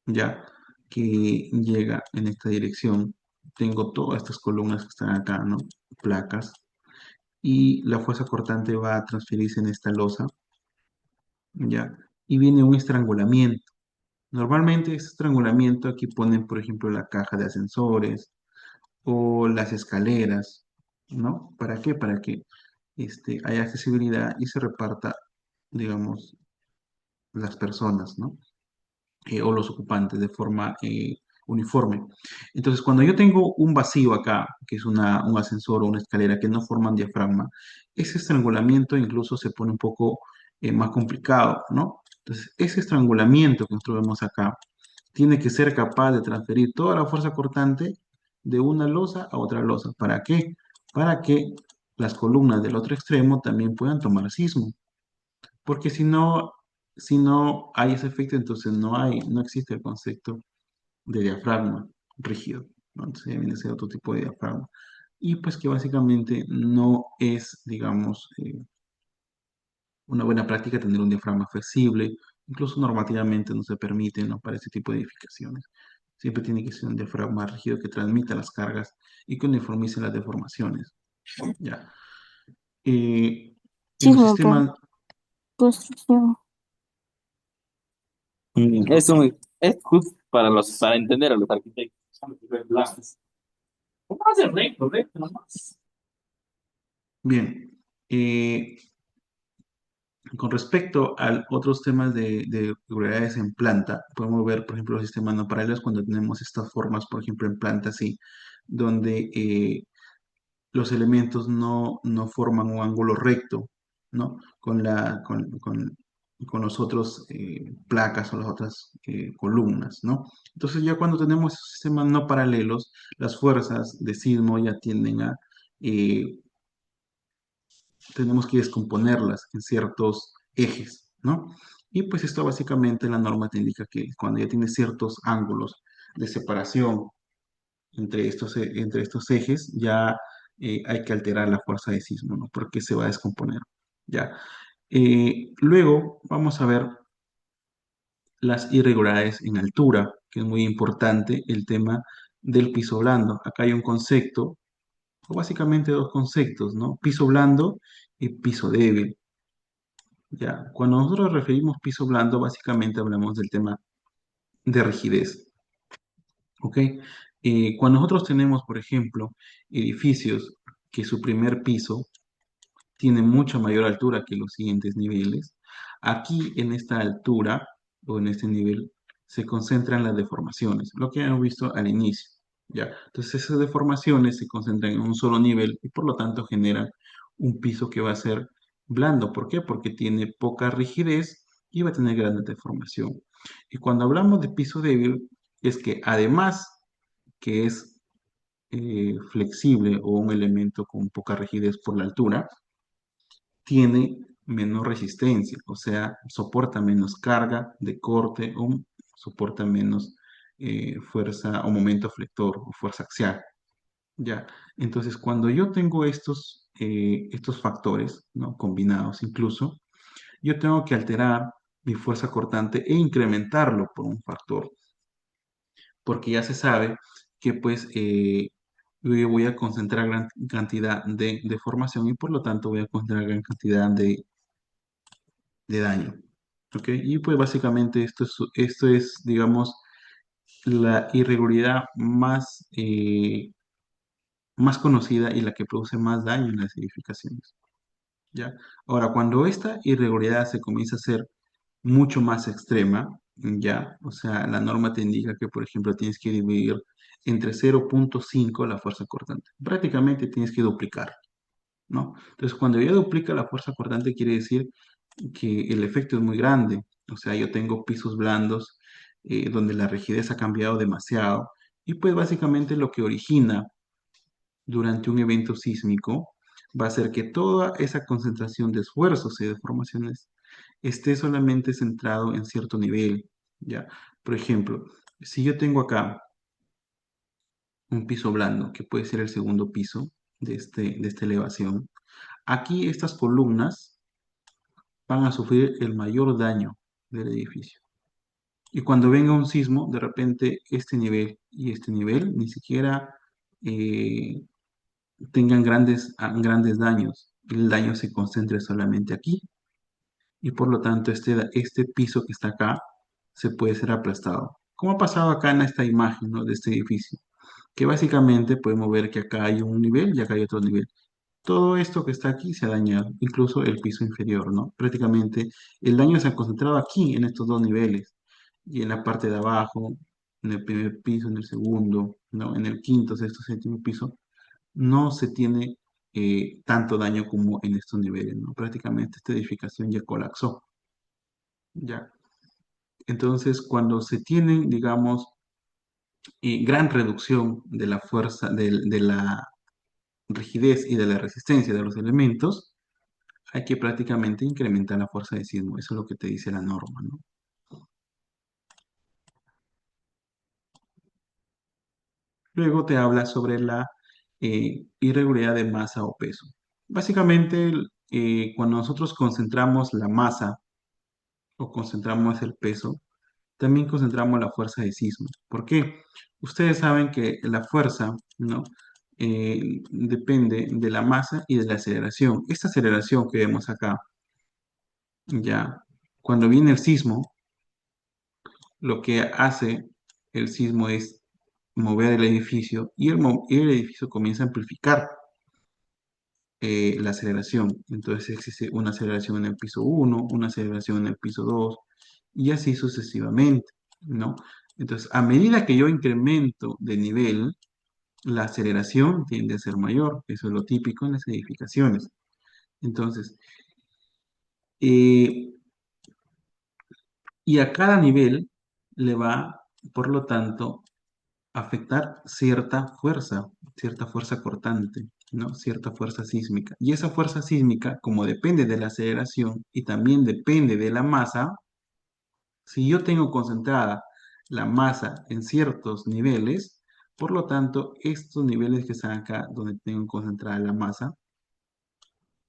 ya que llega en esta dirección, tengo todas estas columnas que están acá, ¿no? Placas, y la fuerza cortante va a transferirse en esta losa, ya, y viene un estrangulamiento. Normalmente este estrangulamiento aquí ponen, por ejemplo, la caja de ascensores o las escaleras, ¿no? ¿Para qué? Para que haya accesibilidad y se reparta, digamos, las personas, ¿no? O los ocupantes de forma uniforme. Entonces, cuando yo tengo un vacío acá, que es un ascensor o una escalera que no forman diafragma, ese estrangulamiento incluso se pone un poco más complicado, ¿no? Entonces, ese estrangulamiento que nosotros vemos acá tiene que ser capaz de transferir toda la fuerza cortante de una losa a otra losa. ¿Para qué? Para que las columnas del otro extremo también puedan tomar sismo. Porque si no hay ese efecto, entonces no existe el concepto de diafragma rígido, ¿no? Entonces ya viene a ser otro tipo de diafragma. Y pues que básicamente no es, digamos, una buena práctica tener un diafragma flexible, incluso normativamente no se permite, ¿no? Para este tipo de edificaciones. Siempre tiene que ser un diafragma rígido que transmita las cargas y que uniformice las deformaciones, ¿ya? En los Chisme, pero sistemas, construcción. Es justo para entender a los arquitectos. ¿Cómo hace recto, recto nomás? bien, eh, con respecto a otros temas de regularidades en planta, podemos ver, por ejemplo, los sistemas no paralelos cuando tenemos estas formas, por ejemplo, en planta así, donde los elementos no forman un ángulo recto, ¿no? Con los otros placas o las otras columnas, ¿no? Entonces ya cuando tenemos esos sistemas no paralelos, las fuerzas de sismo ya tienden a eh, tenemos que descomponerlas en ciertos ejes, ¿no? Y pues esto básicamente la norma te indica que cuando ya tienes ciertos ángulos de separación entre estos ejes, ya hay que alterar la fuerza de sismo, ¿no? Porque se va a descomponer, ¿ya? Luego vamos a ver las irregularidades en altura, que es muy importante el tema del piso blando. Acá hay un concepto, o básicamente dos conceptos, ¿no? Piso blando y piso débil. Ya, cuando nosotros referimos piso blando, básicamente hablamos del tema de rigidez, ¿ok? Cuando nosotros tenemos, por ejemplo, edificios que su primer piso tiene mucha mayor altura que los siguientes niveles, aquí en esta altura o en este nivel se concentran las deformaciones, lo que hemos visto al inicio, ¿ya? Entonces esas deformaciones se concentran en un solo nivel y por lo tanto generan un piso que va a ser blando. ¿Por qué? Porque tiene poca rigidez y va a tener grandes deformación. Y cuando hablamos de piso débil, es que además que es flexible o un elemento con poca rigidez por la altura, tiene menor resistencia, o sea, soporta menos carga de corte o soporta menos fuerza o momento flector o fuerza axial. ¿Ya? Entonces, cuando yo tengo estos factores, ¿no? Combinados incluso, yo tengo que alterar mi fuerza cortante e incrementarlo por un factor, porque ya se sabe que pues yo voy a concentrar gran cantidad de deformación y por lo tanto voy a concentrar gran cantidad de daño. ¿Ok? Y pues básicamente esto es, digamos, la irregularidad más conocida y la que produce más daño en las edificaciones. ¿Ya? Ahora, cuando esta irregularidad se comienza a hacer mucho más extrema, ¿ya? O sea, la norma te indica que, por ejemplo, tienes que dividir entre 0,5 la fuerza cortante. Prácticamente tienes que duplicar, ¿no? Entonces, cuando ya duplica la fuerza cortante, quiere decir que el efecto es muy grande. O sea, yo tengo pisos blandos donde la rigidez ha cambiado demasiado y pues básicamente lo que origina durante un evento sísmico va a ser que toda esa concentración de esfuerzos y deformaciones esté solamente centrado en cierto nivel, ¿ya? Por ejemplo, si yo tengo acá un piso blando, que puede ser el segundo piso de esta elevación, aquí estas columnas van a sufrir el mayor daño del edificio. Y cuando venga un sismo, de repente este nivel y este nivel ni siquiera eh, tengan grandes daños. El daño se concentre solamente aquí y por lo tanto este piso que está acá se puede ser aplastado. Como ha pasado acá en esta imagen, ¿no? De este edificio, que básicamente podemos ver que acá hay un nivel y acá hay otro nivel. Todo esto que está aquí se ha dañado, incluso el piso inferior, ¿no? Prácticamente el daño se ha concentrado aquí en estos dos niveles y en la parte de abajo, en el primer piso, en el segundo, ¿no? En el quinto, sexto, séptimo piso no se tiene tanto daño como en estos niveles, ¿no? Prácticamente esta edificación ya colapsó, ¿ya? Entonces, cuando se tiene, digamos, gran reducción de la fuerza, de la rigidez y de la resistencia de los elementos, hay que prácticamente incrementar la fuerza de sismo. Eso es lo que te dice la norma, ¿no? Luego te habla sobre la irregularidad de masa o peso. Básicamente, cuando nosotros concentramos la masa o concentramos el peso, también concentramos la fuerza de sismo. ¿Por qué? Ustedes saben que la fuerza, ¿no? Depende de la masa y de la aceleración. Esta aceleración que vemos acá, ya, cuando viene el sismo, lo que hace el sismo es mover el edificio y y el edificio comienza a amplificar la aceleración. Entonces existe una aceleración en el piso 1, una aceleración en el piso 2 y así sucesivamente, ¿no? Entonces, a medida que yo incremento de nivel, la aceleración tiende a ser mayor. Eso es lo típico en las edificaciones. Entonces, eh, y a cada nivel le va, por lo tanto, afectar cierta fuerza cortante, ¿no? Cierta fuerza sísmica. Y esa fuerza sísmica, como depende de la aceleración y también depende de la masa, si yo tengo concentrada la masa en ciertos niveles, por lo tanto, estos niveles que están acá, donde tengo concentrada la masa,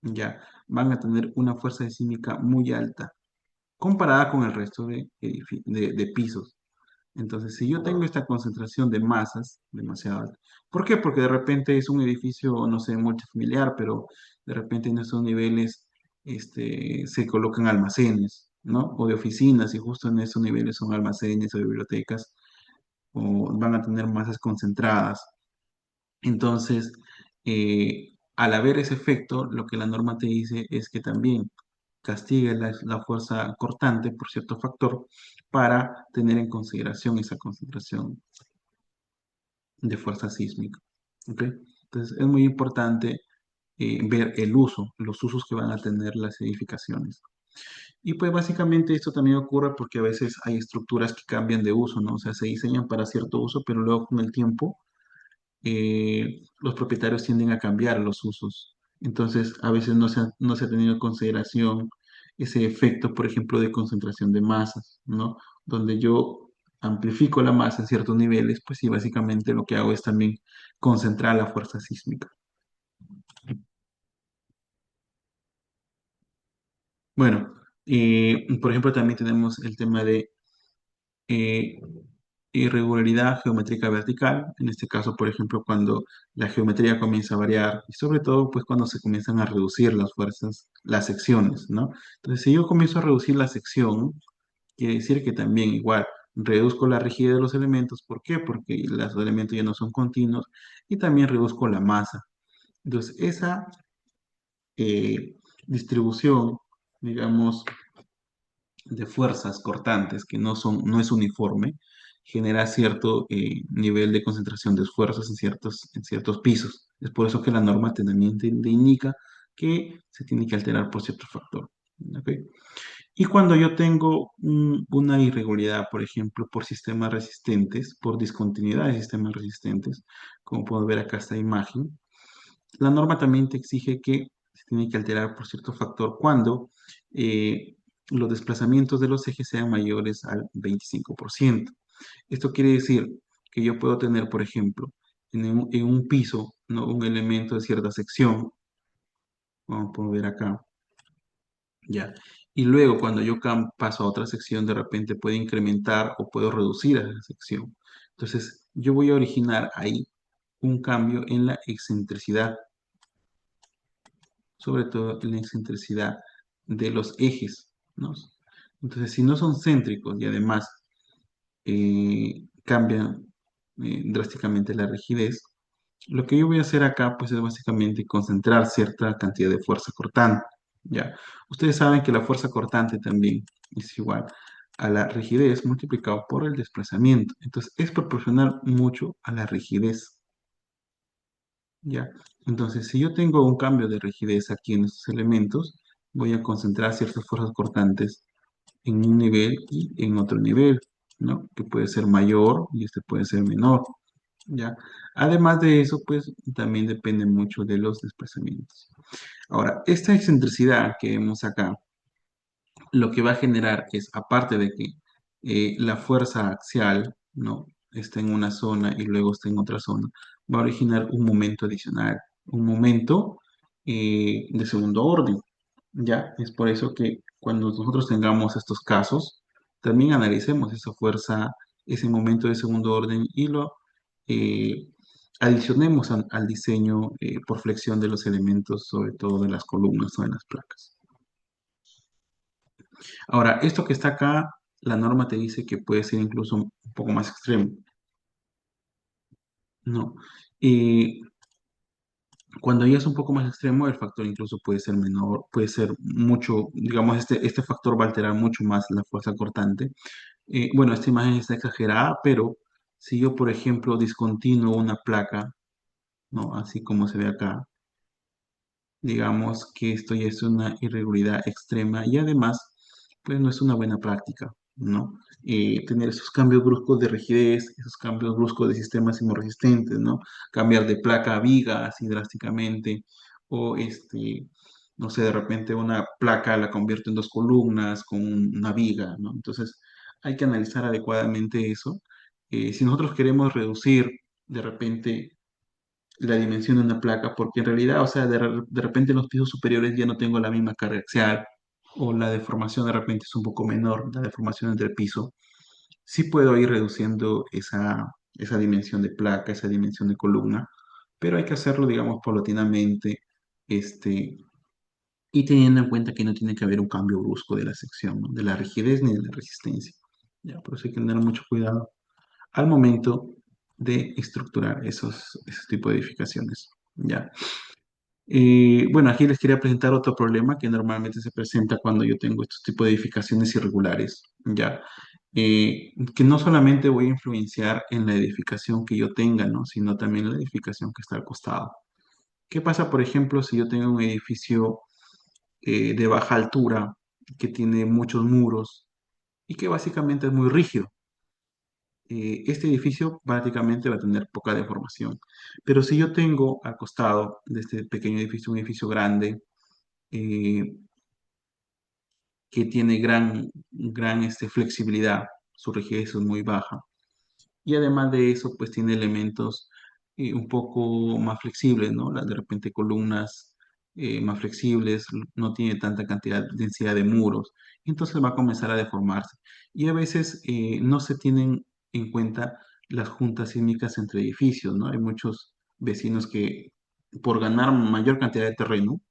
ya van a tener una fuerza sísmica muy alta, comparada con el resto de pisos. Entonces, si yo tengo esta concentración de masas demasiado alta, ¿por qué? Porque de repente es un edificio, no sé, multifamiliar, pero de repente en esos niveles se colocan almacenes, ¿no? O de oficinas, y justo en esos niveles son almacenes o bibliotecas, o van a tener masas concentradas. Entonces, al haber ese efecto, lo que la norma te dice es que también castigue la fuerza cortante por cierto factor para tener en consideración esa concentración de fuerza sísmica. ¿Ok? Entonces, es muy importante ver los usos que van a tener las edificaciones. Y pues básicamente esto también ocurre porque a veces hay estructuras que cambian de uso, ¿no? O sea, se diseñan para cierto uso, pero luego con el tiempo los propietarios tienden a cambiar los usos Entonces, a veces no se ha tenido en consideración ese efecto, por ejemplo, de concentración de masas, ¿no? Donde yo amplifico la masa en ciertos niveles, pues sí, básicamente lo que hago es también concentrar la fuerza sísmica. Bueno, por ejemplo, también tenemos el tema de eh, irregularidad geométrica vertical, en este caso, por ejemplo, cuando la geometría comienza a variar y sobre todo, pues cuando se comienzan a reducir las fuerzas, las secciones, ¿no? Entonces, si yo comienzo a reducir la sección, quiere decir que también igual reduzco la rigidez de los elementos. ¿Por qué? Porque los elementos ya no son continuos y también reduzco la masa. Entonces, esa distribución, digamos, de fuerzas cortantes que no es uniforme, genera cierto nivel de concentración de esfuerzos en ciertos pisos. Es por eso que la norma también te indica que se tiene que alterar por cierto factor. ¿Ok? Y cuando yo tengo una irregularidad, por ejemplo, por sistemas resistentes, por discontinuidad de sistemas resistentes, como puedo ver acá esta imagen, la norma también te exige que se tiene que alterar por cierto factor cuando los desplazamientos de los ejes sean mayores al 25%. Esto quiere decir que yo puedo tener, por ejemplo, en un piso, ¿no? Un elemento de cierta sección, vamos a ver acá, ya. Y luego cuando yo paso a otra sección, de repente puede incrementar o puedo reducir a esa sección. Entonces, yo voy a originar ahí un cambio en la excentricidad, sobre todo en la excentricidad de los ejes, ¿no? Entonces, si no son céntricos y además cambian drásticamente la rigidez, lo que yo voy a hacer acá, pues es básicamente concentrar cierta cantidad de fuerza cortante, ¿ya? Ustedes saben que la fuerza cortante también es igual a la rigidez multiplicado por el desplazamiento. Entonces, es proporcional mucho a la rigidez, ¿ya? Entonces, si yo tengo un cambio de rigidez aquí en estos elementos, voy a concentrar ciertas fuerzas cortantes en un nivel y en otro nivel, ¿no? Que puede ser mayor y este puede ser menor, ¿ya? Además de eso, pues también depende mucho de los desplazamientos. Ahora, esta excentricidad que vemos acá, lo que va a generar es, aparte de que la fuerza axial, ¿no? Está en una zona y luego está en otra zona, va a originar un momento adicional, un momento de segundo orden, ¿ya? Es por eso que cuando nosotros tengamos estos casos, también analicemos esa fuerza, ese momento de segundo orden y lo eh, adicionemos al diseño por flexión de los elementos, sobre todo de las columnas o de las placas. Ahora, esto que está acá, la norma te dice que puede ser incluso un poco más extremo, ¿no? Y cuando ya es un poco más extremo, el factor incluso puede ser menor, puede ser mucho, digamos, este factor va a alterar mucho más la fuerza cortante. Bueno, esta imagen está exagerada, pero si yo, por ejemplo, discontinúo una placa, ¿no? Así como se ve acá, digamos que esto ya es una irregularidad extrema y además, pues no es una buena práctica, ¿no? Tener esos cambios bruscos de rigidez, esos cambios bruscos de sistemas sismorresistentes, ¿no? Cambiar de placa a viga así drásticamente, o no sé, de repente una placa la convierto en dos columnas con una viga, ¿no? Entonces, hay que analizar adecuadamente eso. Si nosotros queremos reducir de repente la dimensión de una placa, porque en realidad, o sea, de repente en los pisos superiores ya no tengo la misma carga axial, o la deformación de repente es un poco menor, la deformación entre el piso, sí puedo ir reduciendo esa dimensión de placa, esa dimensión de columna, pero hay que hacerlo, digamos, paulatinamente, este, y teniendo en cuenta que no tiene que haber un cambio brusco de la sección, ¿no? De la rigidez ni de la resistencia. Ya, por eso hay que tener mucho cuidado al momento de estructurar esos tipos de edificaciones. ¿Ya? Bueno, aquí les quería presentar otro problema que normalmente se presenta cuando yo tengo estos tipos de edificaciones irregulares, ¿ya? Que no solamente voy a influenciar en la edificación que yo tenga, ¿no? Sino también la edificación que está al costado. ¿Qué pasa, por ejemplo, si yo tengo un edificio de baja altura que tiene muchos muros y que básicamente es muy rígido? este edificio prácticamente va a tener poca deformación. Pero si yo tengo al costado de este pequeño edificio un edificio grande, eh, que tiene gran flexibilidad, su rigidez es muy baja. Y además de eso, pues tiene elementos un poco más flexibles, ¿no? De repente columnas más flexibles, no tiene tanta densidad de muros, entonces va a comenzar a deformarse. Y a veces no se tienen en cuenta las juntas sísmicas entre edificios, ¿no? Hay muchos vecinos que por ganar mayor cantidad de terreno,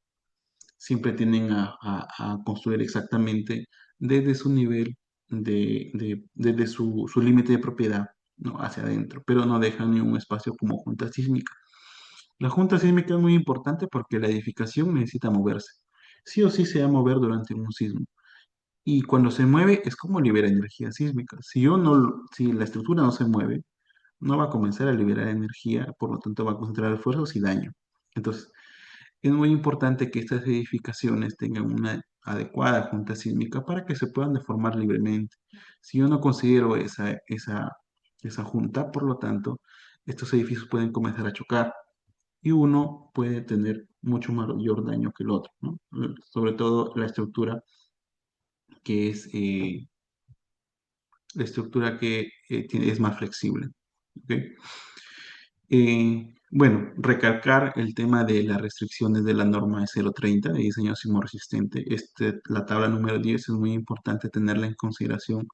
siempre tienden a construir exactamente desde su nivel, desde su límite de propiedad, ¿no? Hacia adentro, pero no dejan ni un espacio como junta sísmica. La junta sísmica es muy importante porque la edificación necesita moverse. Sí o sí se va a mover durante un sismo. Y cuando se mueve es como libera energía sísmica. Si la estructura no se mueve, no va a comenzar a liberar energía, por lo tanto va a concentrar esfuerzos y daño. Entonces, es muy importante que estas edificaciones tengan una adecuada junta sísmica para que se puedan deformar libremente. Si yo no considero esa junta, por lo tanto, estos edificios pueden comenzar a chocar y uno puede tener mucho mayor daño que el otro, ¿no? Sobre todo que es la estructura que es más flexible. ¿Ok? Bueno, recalcar el tema de las restricciones de la norma de 030 de diseño sismorresistente. La tabla número 10 es muy importante tenerla en consideración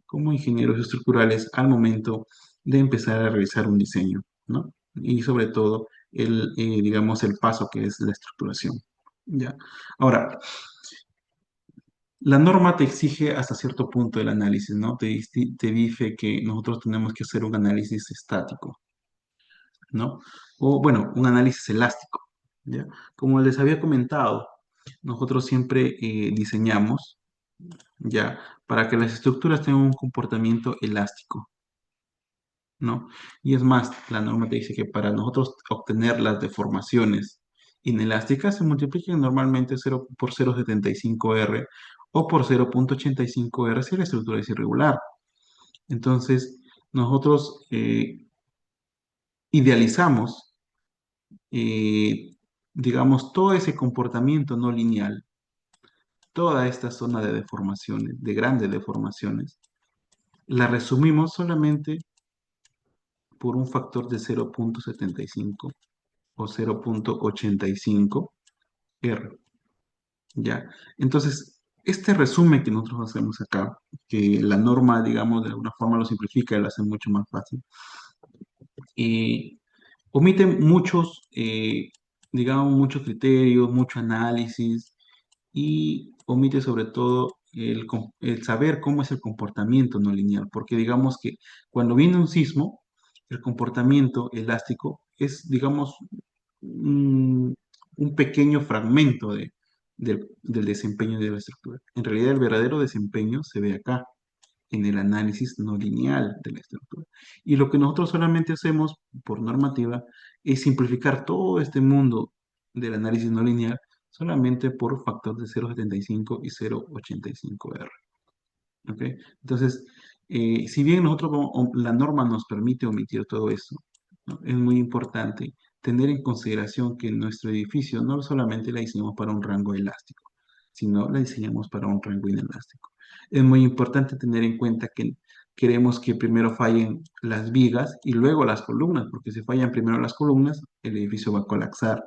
como ingenieros estructurales al momento de empezar a realizar un diseño, ¿no? Y sobre todo, digamos, el paso que es la estructuración. ¿Ya? Ahora, la norma te exige hasta cierto punto el análisis, ¿no? Te dice que nosotros tenemos que hacer un análisis estático, ¿no? O bueno, un análisis elástico, ¿ya? Como les había comentado, nosotros siempre diseñamos, ¿ya? Para que las estructuras tengan un comportamiento elástico, ¿no? Y es más, la norma te dice que para nosotros obtener las deformaciones inelásticas se multiplican normalmente 0 por 0,75 R o por 0,85 R si la estructura es irregular. Entonces, nosotros idealizamos eh, digamos, todo ese comportamiento no lineal, toda esta zona de deformaciones, de grandes deformaciones, la resumimos solamente por un factor de 0,75 o 0,85 R. ¿Ya? Entonces, este resumen que nosotros hacemos acá, que la norma, digamos, de alguna forma lo simplifica y lo hace mucho más fácil, eh, omite digamos, muchos criterios, mucho análisis y omite sobre todo el saber cómo es el comportamiento no lineal, porque digamos que cuando viene un sismo, el comportamiento elástico es, digamos, un, un pequeño fragmento del desempeño de la estructura. En realidad, el verdadero desempeño se ve acá, en el análisis no lineal de la estructura. Y lo que nosotros solamente hacemos por normativa es simplificar todo este mundo del análisis no lineal solamente por factor de 0,75 y 0,85 R. ¿Ok? Entonces, si bien la norma nos permite omitir todo eso, ¿no? Es muy importante tener en consideración que nuestro edificio no solamente la diseñamos para un rango elástico, sino la diseñamos para un rango inelástico. Es muy importante tener en cuenta que queremos que primero fallen las vigas y luego las columnas, porque si fallan primero las columnas, el edificio va a colapsar,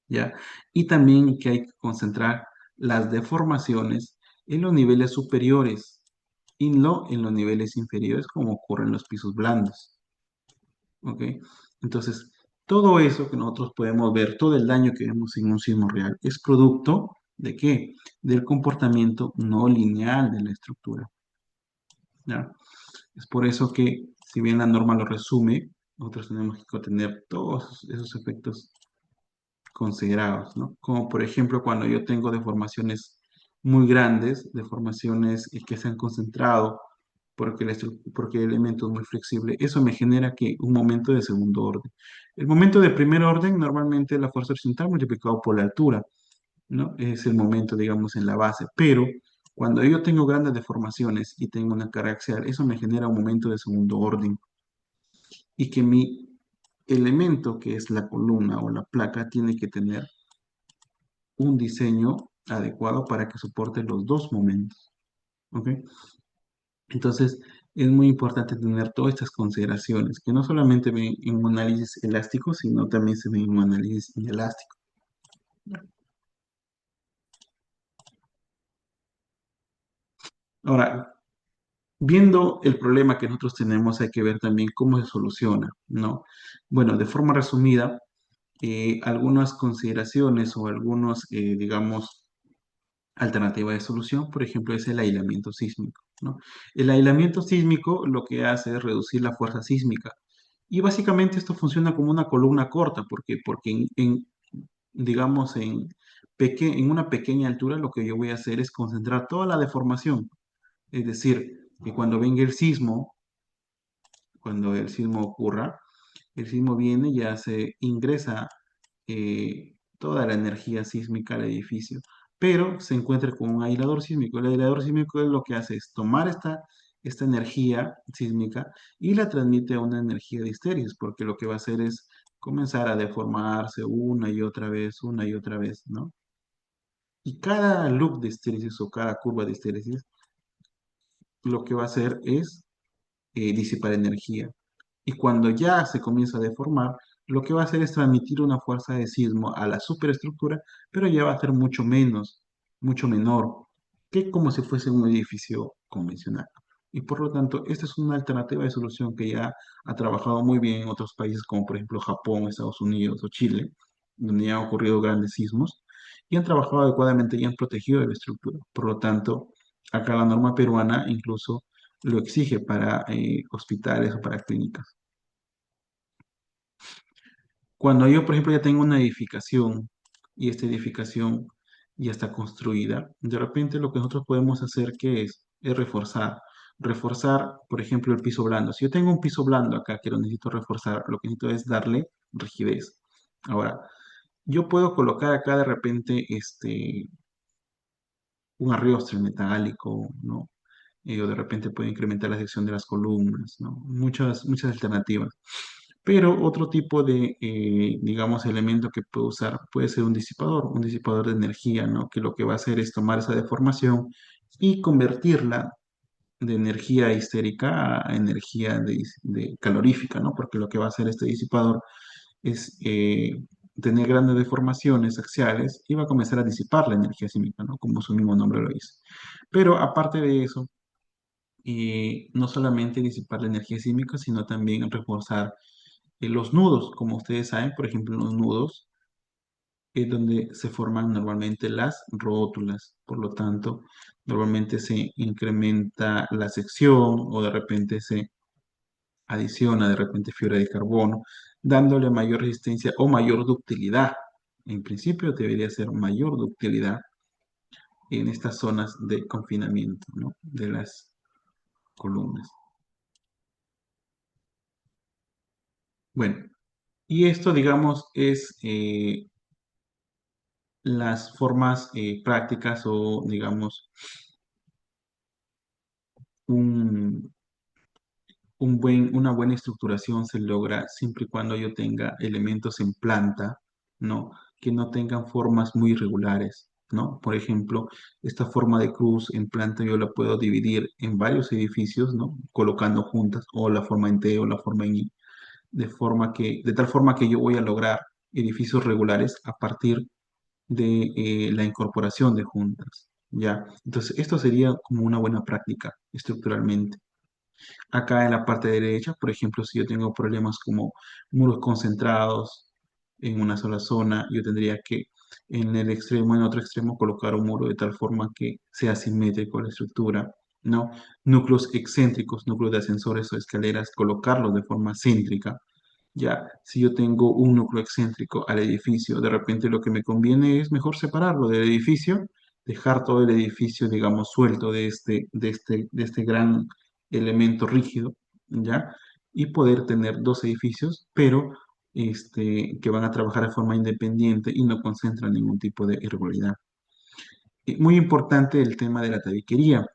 ¿ya? Y también que hay que concentrar las deformaciones en los niveles superiores y no en los niveles inferiores como ocurre en los pisos blandos, ¿ok? Entonces, todo eso que nosotros podemos ver, todo el daño que vemos en un sismo real, es producto ¿de qué? Del comportamiento no lineal de la estructura, ¿ya? Es por eso que, si bien la norma lo resume, nosotros tenemos que tener todos esos efectos considerados, ¿no? Como por ejemplo cuando yo tengo deformaciones muy grandes, deformaciones que se han concentrado porque el elemento es muy flexible, eso me genera que un momento de segundo orden. El momento de primer orden normalmente es la fuerza horizontal multiplicado por la altura, ¿no? Es el momento, digamos, en la base, pero Cuando yo tengo grandes deformaciones y tengo una carga axial, eso me genera un momento de segundo orden y que mi elemento, que es la columna o la placa, tiene que tener un diseño adecuado para que soporte los dos momentos. ¿Ok? Entonces, es muy importante tener todas estas consideraciones, que no solamente ven en un análisis elástico, sino también se ven en un análisis inelástico. Ahora, viendo el problema que nosotros tenemos, hay que ver también cómo se soluciona, ¿no? Bueno, de forma resumida, algunas consideraciones o algunos, digamos, alternativas de solución, por ejemplo, es el aislamiento sísmico, ¿no? El aislamiento sísmico lo que hace es reducir la fuerza sísmica. Y básicamente esto funciona como una columna corta, porque digamos, en una pequeña altura lo que yo voy a hacer es concentrar toda la deformación. Es decir, que cuando el sismo ocurra, el sismo viene y ya se ingresa toda la energía sísmica al edificio, pero se encuentra con un aislador sísmico. El aislador sísmico es lo que hace es tomar esta energía sísmica y la transmite a una energía de histérisis, porque lo que va a hacer es comenzar a deformarse una y otra vez, ¿no? Y cada loop de histérisis o cada curva de histérisis lo que va a hacer es disipar energía. Y cuando ya se comienza a deformar, lo que va a hacer es transmitir una fuerza de sismo a la superestructura, pero ya va a ser mucho menor, que como si fuese un edificio convencional. Y por lo tanto, esta es una alternativa de solución que ya ha trabajado muy bien en otros países como por ejemplo Japón, Estados Unidos o Chile, donde ya han ocurrido grandes sismos y han trabajado adecuadamente y han protegido la estructura. Por lo tanto, acá la norma peruana incluso lo exige para hospitales o para clínicas. Cuando yo, por ejemplo, ya tengo una edificación y esta edificación ya está construida, de repente lo que nosotros podemos hacer es reforzar, por ejemplo, el piso blando. Si yo tengo un piso blando acá que lo necesito reforzar, lo que necesito es darle rigidez. Ahora, yo puedo colocar acá de repente un arrostre metálico, ¿no? O de repente puede incrementar la sección de las columnas, ¿no? Muchas alternativas. Pero otro tipo de, digamos, elemento que puedo usar puede ser un disipador de energía, ¿no? Que lo que va a hacer es tomar esa deformación y convertirla de energía histérica a energía de calorífica, ¿no? Porque lo que va a hacer este disipador es tener grandes deformaciones axiales y va a comenzar a disipar la energía sísmica, ¿no? Como su mismo nombre lo dice. Pero aparte de eso, no solamente disipar la energía sísmica, sino también reforzar los nudos. Como ustedes saben, por ejemplo, los nudos es donde se forman normalmente las rótulas. Por lo tanto, normalmente se incrementa la sección o de repente se adiciona de repente fibra de carbono, dándole mayor resistencia o mayor ductilidad. En principio debería ser mayor ductilidad en estas zonas de confinamiento, ¿no? De las columnas. Bueno, y esto, digamos, es las formas prácticas o, digamos, un, una buena estructuración se logra siempre y cuando yo tenga elementos en planta, ¿no? Que no tengan formas muy irregulares, ¿no? Por ejemplo, esta forma de cruz en planta yo la puedo dividir en varios edificios, ¿no? Colocando juntas, o la forma en T o la forma en I, de tal forma que yo voy a lograr edificios regulares a partir de la incorporación de juntas, ¿ya? Entonces, esto sería como una buena práctica estructuralmente. Acá en la parte derecha, por ejemplo, si yo tengo problemas como muros concentrados en una sola zona, yo tendría que en el extremo, en otro extremo, colocar un muro de tal forma que sea simétrico la estructura, ¿no? Núcleos excéntricos, núcleos de ascensores o escaleras, colocarlos de forma céntrica. Ya, si yo tengo un núcleo excéntrico al edificio, de repente lo que me conviene es mejor separarlo del edificio, dejar todo el edificio, digamos, suelto de este gran elemento rígido, ¿ya? Y poder tener dos edificios, pero que van a trabajar de forma independiente y no concentran ningún tipo de irregularidad. Muy importante el tema de la tabiquería.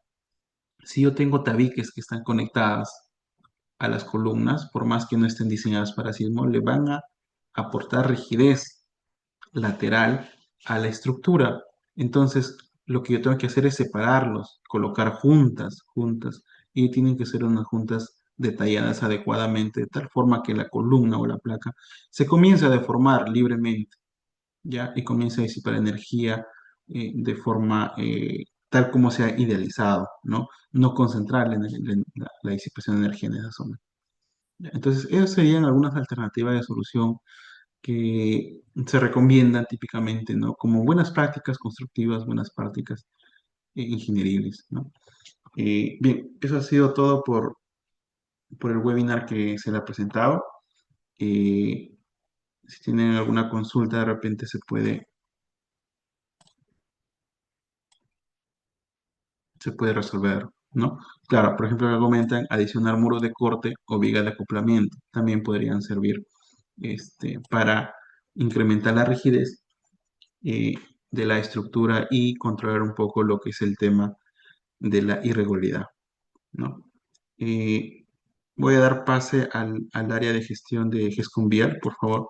Si yo tengo tabiques que están conectadas a las columnas, por más que no estén diseñadas para sismo, le van a aportar rigidez lateral a la estructura. Entonces, lo que yo tengo que hacer es separarlos, colocar juntas, y tienen que ser unas juntas detalladas adecuadamente, de tal forma que la columna o la placa se comience a deformar libremente, ¿ya? Y comience a disipar energía de forma tal como se ha idealizado, ¿no? No concentrar la disipación de energía en esa zona. ¿Ya? Entonces, esas serían algunas alternativas de solución que se recomiendan típicamente, ¿no? Como buenas prácticas constructivas, buenas prácticas ingenieriles, ¿no? Bien, eso ha sido todo por el webinar que se le ha presentado. Eh, si tienen alguna consulta, de repente se puede resolver, ¿no? Claro, por ejemplo, argumentan adicionar muros de corte o vigas de acoplamiento. También podrían servir para incrementar la rigidez eh, de la estructura y controlar un poco lo que es el tema de la irregularidad, ¿no? Eh, voy a dar pase al área de gestión de GESCONVIAL, por favor.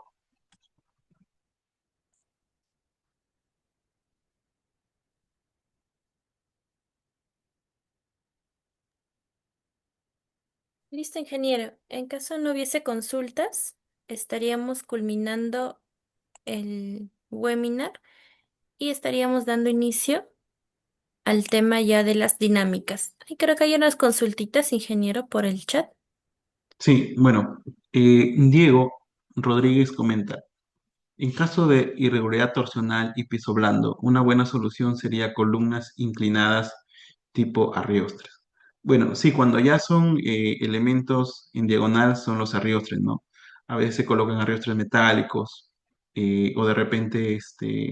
Listo, ingeniero. En caso no hubiese consultas, estaríamos culminando el webinar y estaríamos dando inicio al tema ya de las dinámicas. Y creo que hay unas consultitas, ingeniero, por el chat. Sí, bueno, Diego Rodríguez comenta, en caso de irregularidad torsional y piso blando, una buena solución sería columnas inclinadas tipo arriostres. Bueno, sí, cuando ya son elementos en diagonal son los arriostres, ¿no? A veces se colocan arriostres metálicos o de repente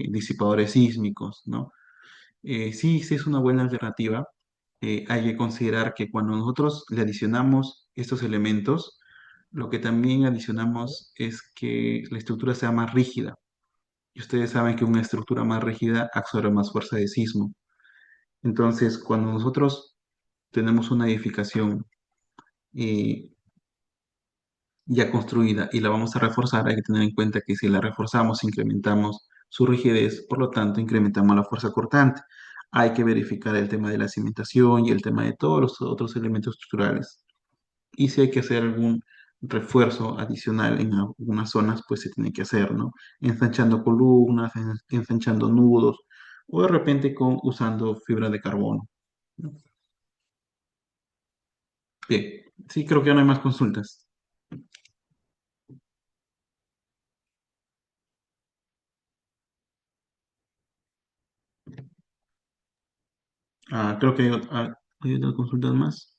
disipadores sísmicos, ¿no? Sí, sí es una buena alternativa. Hay que considerar que cuando nosotros le adicionamos estos elementos, lo que también adicionamos es que la estructura sea más rígida. Y ustedes saben que una estructura más rígida absorbe más fuerza de sismo. Entonces, cuando nosotros tenemos una edificación eh, ya construida y la vamos a reforzar, hay que tener en cuenta que si la reforzamos, incrementamos su rigidez, por lo tanto, incrementamos la fuerza cortante. Hay que verificar el tema de la cimentación y el tema de todos los otros elementos estructurales. Y si hay que hacer algún refuerzo adicional en algunas zonas, pues se tiene que hacer, ¿no? Ensanchando columnas, ensanchando nudos, o de repente usando fibra de carbono, ¿no? Bien, sí, creo que ya no hay más consultas. Creo que hay otras consultas más.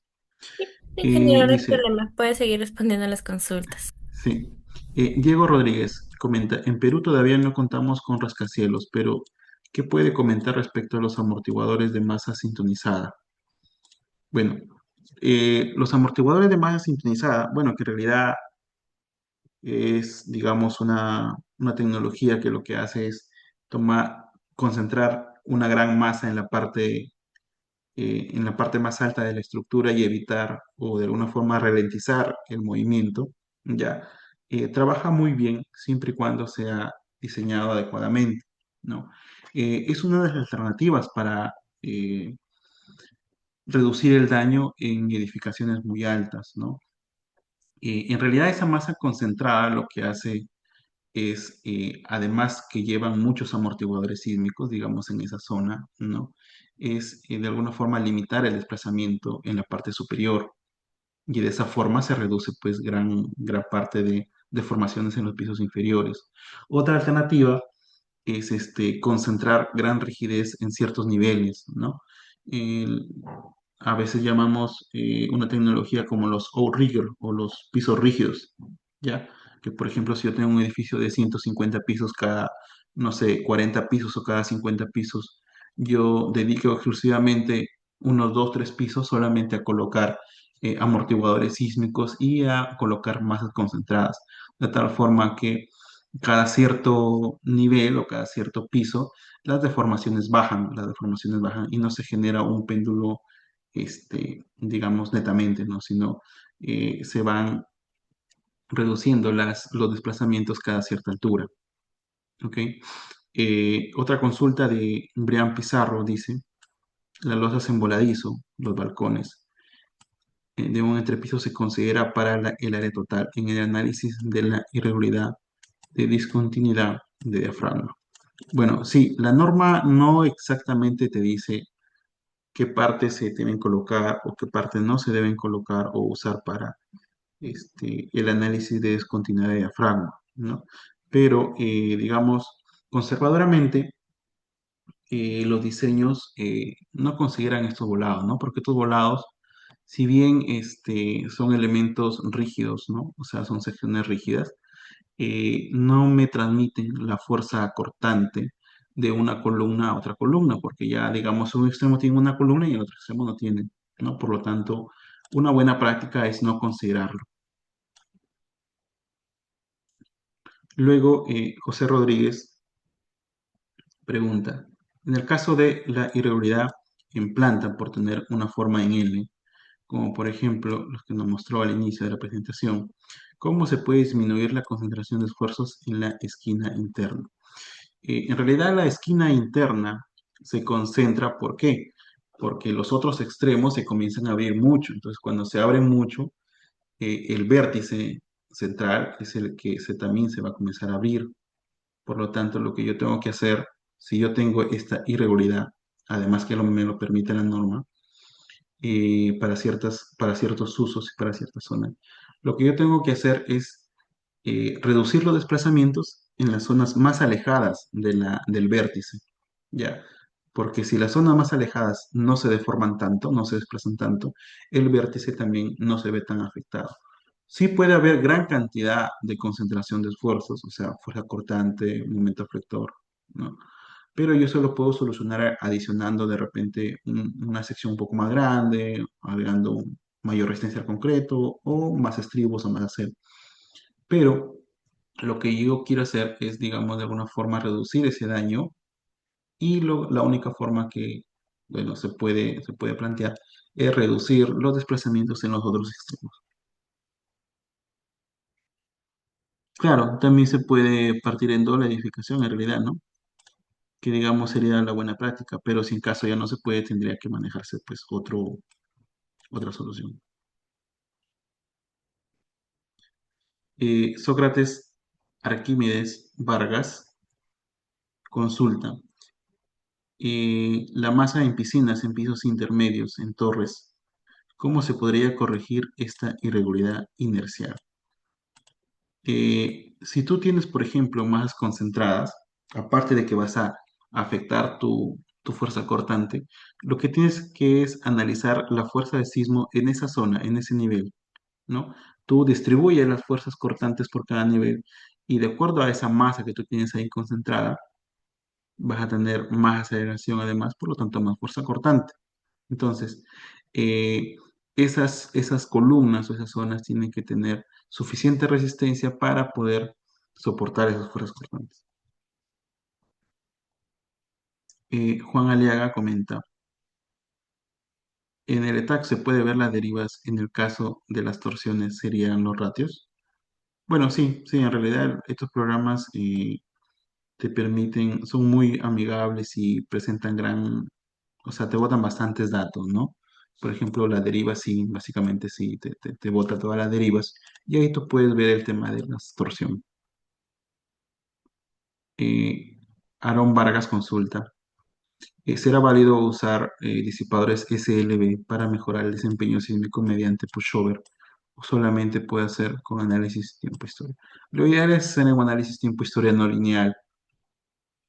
Ingeniero, no hay Dice, problema. Puede seguir respondiendo a las consultas. sí. Diego Rodríguez comenta, en Perú todavía no contamos con rascacielos, pero ¿qué puede comentar respecto a los amortiguadores de masa sintonizada? Bueno, los amortiguadores de masa sintonizada, bueno, que en realidad es, digamos, una tecnología que lo que hace es concentrar una gran masa en la parte más alta de la estructura y evitar o de alguna forma ralentizar el movimiento, ya. Trabaja muy bien siempre y cuando sea diseñado adecuadamente, ¿no? Es una de las alternativas para reducir el daño en edificaciones muy altas, ¿no? En realidad esa masa concentrada lo que hace es, además que llevan muchos amortiguadores sísmicos, digamos, en esa zona, ¿no? Es de alguna forma limitar el desplazamiento en la parte superior y de esa forma se reduce pues gran parte de deformaciones en los pisos inferiores. Otra alternativa es concentrar gran rigidez en ciertos niveles, ¿no? El- a veces llamamos una tecnología como los outrigger o los pisos rígidos, ¿ya? Que por ejemplo, si yo tengo un edificio de 150 pisos cada, no sé, 40 pisos o cada 50 pisos, yo dedico exclusivamente unos 2 3 pisos solamente a colocar amortiguadores sísmicos y a colocar masas concentradas, de tal forma que cada cierto nivel o cada cierto piso, las deformaciones bajan y no se genera un péndulo, digamos, netamente, ¿no? Sino se van reduciendo los desplazamientos cada cierta altura, ¿ok? Otra consulta de Brian Pizarro dice, las losas en voladizo, los balcones, de un entrepiso se considera para el área total en el análisis de la irregularidad de discontinuidad de diafragma. Bueno, sí, la norma no exactamente te dice qué partes se deben colocar o qué partes no se deben colocar o usar para el análisis de discontinuidad de diafragma, ¿no? Pero, digamos, conservadoramente, los diseños no consideran estos volados, ¿no? Porque estos volados, si bien son elementos rígidos, ¿no? O sea, son secciones rígidas, no me transmiten la fuerza cortante de una columna a otra columna, porque ya, digamos, un extremo tiene una columna y el otro extremo no tiene, ¿no? Por lo tanto, una buena práctica es no considerarlo. Luego, José Rodríguez pregunta, en el caso de la irregularidad en planta por tener una forma en L, como por ejemplo los que nos mostró al inicio de la presentación, ¿cómo se puede disminuir la concentración de esfuerzos en la esquina interna? En realidad la esquina interna se concentra, ¿por qué? Porque los otros extremos se comienzan a abrir mucho. Entonces, cuando se abren mucho, el vértice central es el que también se va a comenzar a abrir. Por lo tanto, lo que yo tengo que hacer, si yo tengo esta irregularidad, además que me lo permite la norma, para ciertos usos y para ciertas zonas, lo que yo tengo que hacer es reducir los desplazamientos en las zonas más alejadas del vértice, ¿ya? Porque si las zonas más alejadas no se deforman tanto, no se desplazan tanto, el vértice también no se ve tan afectado. Sí puede haber gran cantidad de concentración de esfuerzos, o sea, fuerza cortante, momento flector, ¿no? Pero yo solo puedo solucionar adicionando de repente una sección un poco más grande, agregando mayor resistencia al concreto o más estribos o más acero. Pero lo que yo quiero hacer es, digamos, de alguna forma reducir ese daño y la única forma que, bueno, se puede plantear es reducir los desplazamientos en los otros extremos. Claro, también se puede partir en doble edificación en realidad, ¿no? Que digamos sería la buena práctica, pero si en caso ya no se puede, tendría que manejarse pues otra solución. Sócrates, Arquímedes, Vargas, consulta. La masa en piscinas, en pisos intermedios, en torres, ¿cómo se podría corregir esta irregularidad inercial? Si tú tienes, por ejemplo, masas concentradas, aparte de que vas a afectar tu fuerza cortante, lo que tienes que es analizar la fuerza de sismo en esa zona, en ese nivel, ¿no? Tú distribuyes las fuerzas cortantes por cada nivel y de acuerdo a esa masa que tú tienes ahí concentrada, vas a tener más aceleración además, por lo tanto más fuerza cortante. Entonces, eh, esas columnas o esas zonas tienen que tener suficiente resistencia para poder soportar esas fuerzas cortantes. Juan Aliaga comenta, en el ETAC se puede ver las derivas en el caso de las torsiones, ¿serían los ratios? Bueno, sí, sí, en realidad estos programas te permiten, son muy amigables y presentan o sea, te botan bastantes datos, ¿no? Por ejemplo, la deriva sí, básicamente sí, te bota todas las derivas y ahí tú puedes ver el tema de la torsión. Eh, Aaron Vargas consulta, ¿será válido usar disipadores SLB para mejorar el desempeño sísmico mediante pushover o solamente puede hacer con análisis tiempo-historia? Lo ideal es hacer un análisis tiempo-historia no lineal,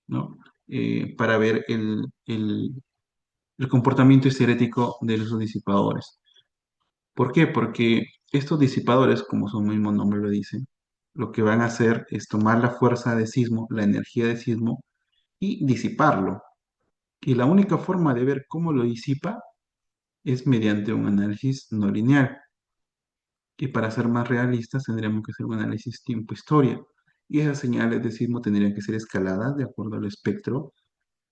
¿no? Para ver el comportamiento histerético de esos disipadores. ¿Por qué? Porque estos disipadores, como su mismo nombre lo dice, lo que van a hacer es tomar la fuerza de sismo, la energía de sismo, y disiparlo. Y la única forma de ver cómo lo disipa es mediante un análisis no lineal. Y para ser más realistas tendríamos que hacer un análisis tiempo-historia. y esas señales de sismo tendrían que ser escaladas de acuerdo al espectro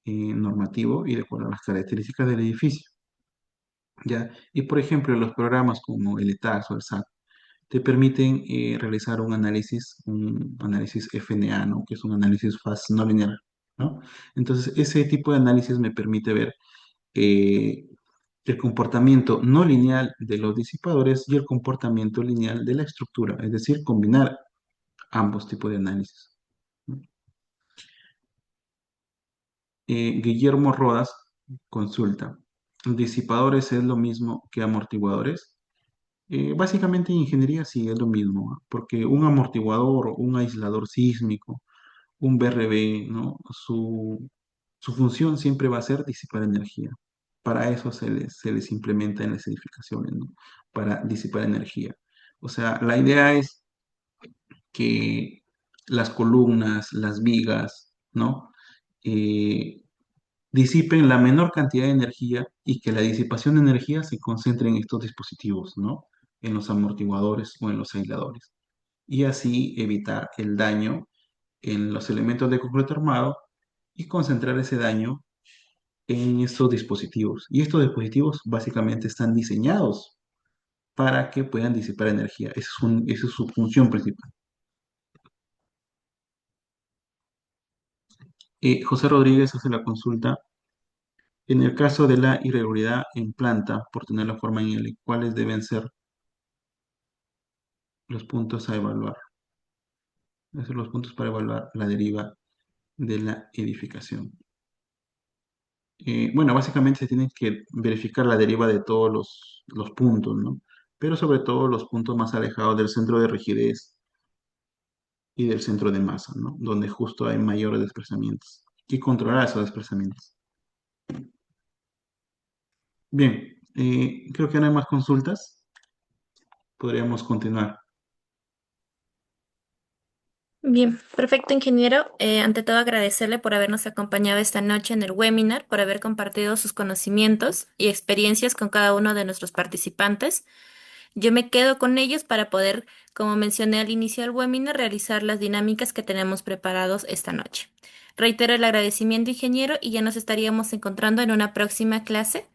normativo y de acuerdo a las características del edificio. ¿Ya? Y por ejemplo, los programas como el ETAX o el SAT te permiten realizar un análisis FNA, ¿no? Que es un análisis fast no lineal, ¿no? Entonces, ese tipo de análisis me permite ver eh, el comportamiento no lineal de los disipadores y el comportamiento lineal de la estructura, es decir, combinar ambos tipos de análisis, ¿no? Guillermo Rodas consulta, ¿disipadores es lo mismo que amortiguadores? Básicamente en ingeniería sí es lo mismo, ¿ah? Porque un amortiguador, un aislador sísmico, un BRB, ¿no? Su función siempre va a ser disipar energía. Para eso se les implementa en las edificaciones, ¿no? Para disipar energía. O sea, la idea es que las columnas, las vigas, ¿no? Eh, disipen la menor cantidad de energía y que la disipación de energía se concentre en estos dispositivos, ¿no? En los amortiguadores o en los aisladores. Y así evitar el daño en los elementos de concreto armado y concentrar ese daño en estos dispositivos. Y estos dispositivos básicamente están diseñados para que puedan disipar energía. Esa es su función principal. José Rodríguez hace la consulta. En el caso de la irregularidad en planta, por tener la forma en L, ¿cuáles deben ser los puntos a evaluar? Esos son los puntos para evaluar la deriva de la edificación. Bueno, básicamente se tiene que verificar la deriva de todos los puntos, ¿no? Pero sobre todo los puntos más alejados del centro de rigidez y del centro de masa, ¿no? Donde justo hay mayores desplazamientos. Y controlar esos desplazamientos. Bien, creo que no hay más consultas. Podríamos continuar. Bien, perfecto, ingeniero. Ante todo, agradecerle por habernos acompañado esta noche en el webinar, por haber compartido sus conocimientos y experiencias con cada uno de nuestros participantes. Yo me quedo con ellos para poder, como mencioné al inicio del webinar, realizar las dinámicas que tenemos preparados esta noche. Reitero el agradecimiento, ingeniero, y ya nos estaríamos encontrando en una próxima clase,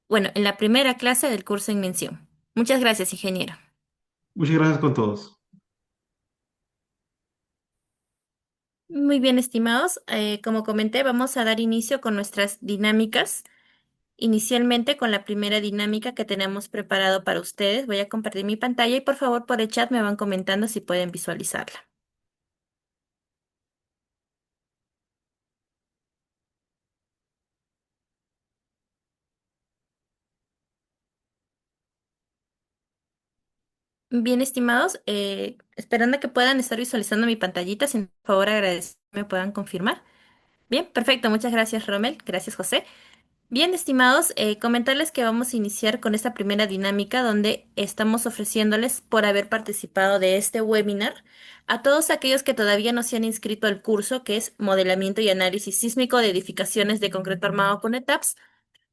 bueno, en la primera clase del curso en mención. Muchas gracias, ingeniero. Muchas gracias con todos. Muy bien, estimados. Como comenté, vamos a dar inicio con nuestras dinámicas. Inicialmente con la primera dinámica que tenemos preparado para ustedes. Voy a compartir mi pantalla y por favor por el chat me van comentando si pueden visualizarla. Bien, estimados, esperando que puedan estar visualizando mi pantallita, sin por favor agradecer me puedan confirmar. Bien, perfecto, muchas gracias, Rommel. Gracias, José. Bien, estimados, comentarles que vamos a iniciar con esta primera dinámica donde estamos ofreciéndoles por haber participado de este webinar a todos aquellos que todavía no se han inscrito al curso que es Modelamiento y Análisis Sísmico de Edificaciones de Concreto Armado con ETAPS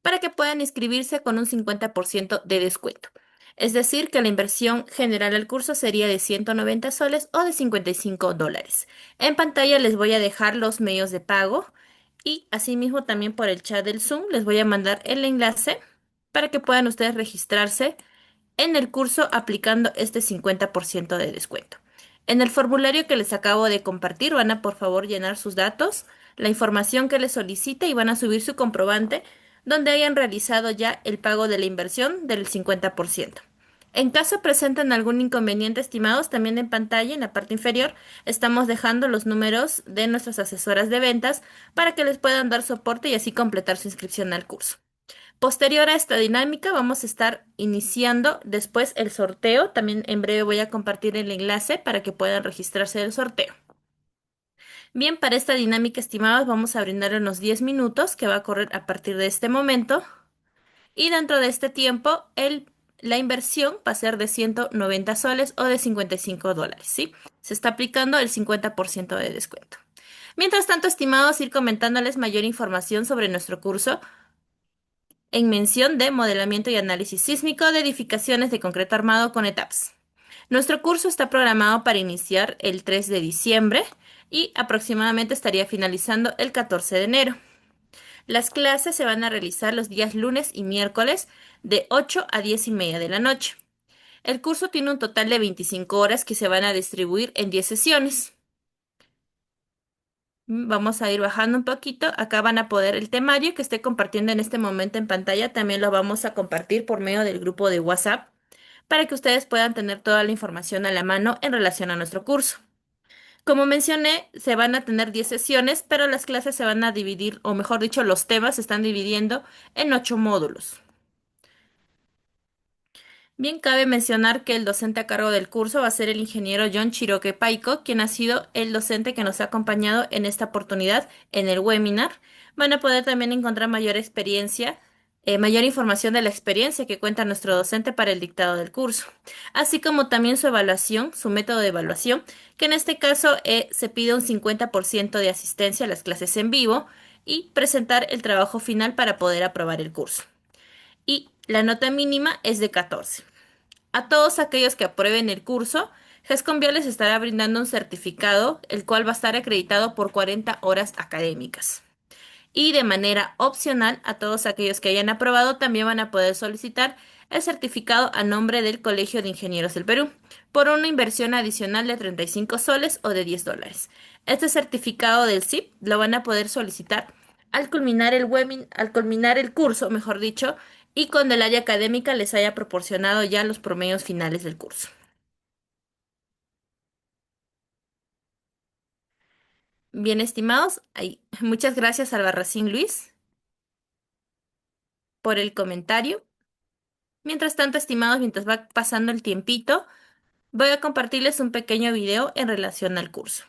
para que puedan inscribirse con un 50% de descuento. Es decir, que la inversión general al curso sería de 190 soles o de $55. En pantalla les voy a dejar los medios de pago y asimismo también por el chat del Zoom les voy a mandar el enlace para que puedan ustedes registrarse en el curso aplicando este 50% de descuento. En el formulario que les acabo de compartir van a por favor llenar sus datos, la información que les solicite y van a subir su comprobante donde hayan realizado ya el pago de la inversión del 50%. En caso presenten algún inconveniente, estimados, también en pantalla, en la parte inferior, estamos dejando los números de nuestras asesoras de ventas para que les puedan dar soporte y así completar su inscripción al curso. Posterior a esta dinámica, vamos a estar iniciando después el sorteo. También en breve voy a compartir el enlace para que puedan registrarse del sorteo. Bien, para esta dinámica, estimados, vamos a brindar unos 10 minutos que va a correr a partir de este momento. Y dentro de este tiempo, la inversión va a ser de 190 soles o de $55, ¿sí? Se está aplicando el 50% de descuento. Mientras tanto, estimados, ir comentándoles mayor información sobre nuestro curso en mención de modelamiento y análisis sísmico de edificaciones de concreto armado con ETAPS. Nuestro curso está programado para iniciar el 3 de diciembre y aproximadamente estaría finalizando el 14 de enero. Las clases se van a realizar los días lunes y miércoles de 8 a 10 y media de la noche. El curso tiene un total de 25 horas que se van a distribuir en 10 sesiones. Vamos a ir bajando un poquito. Acá van a poder el temario que estoy compartiendo en este momento en pantalla. También lo vamos a compartir por medio del grupo de WhatsApp para que ustedes puedan tener toda la información a la mano en relación a nuestro curso. Como mencioné, se van a tener 10 sesiones, pero las clases se van a dividir, o mejor dicho, los temas se están dividiendo en 8 módulos. Bien, cabe mencionar que el docente a cargo del curso va a ser el ingeniero John Chiroque Paico, quien ha sido el docente que nos ha acompañado en esta oportunidad en el webinar. Van a poder también encontrar mayor experiencia, mayor información de la experiencia que cuenta nuestro docente para el dictado del curso, así como también su evaluación, su método de evaluación, que en este caso se pide un 50% de asistencia a las clases en vivo y presentar el trabajo final para poder aprobar el curso. Y la nota mínima es de 14. A todos aquellos que aprueben el curso, GESConVIA les estará brindando un certificado, el cual va a estar acreditado por 40 horas académicas. Y de manera opcional, a todos aquellos que hayan aprobado también van a poder solicitar el certificado a nombre del Colegio de Ingenieros del Perú por una inversión adicional de 35 soles o de $10. Este certificado del CIP lo van a poder solicitar al culminar el curso, mejor dicho, y cuando el área académica les haya proporcionado ya los promedios finales del curso. Bien, estimados, muchas gracias Albarracín Luis por el comentario. Mientras tanto, estimados, mientras va pasando el tiempito, voy a compartirles un pequeño video en relación al curso.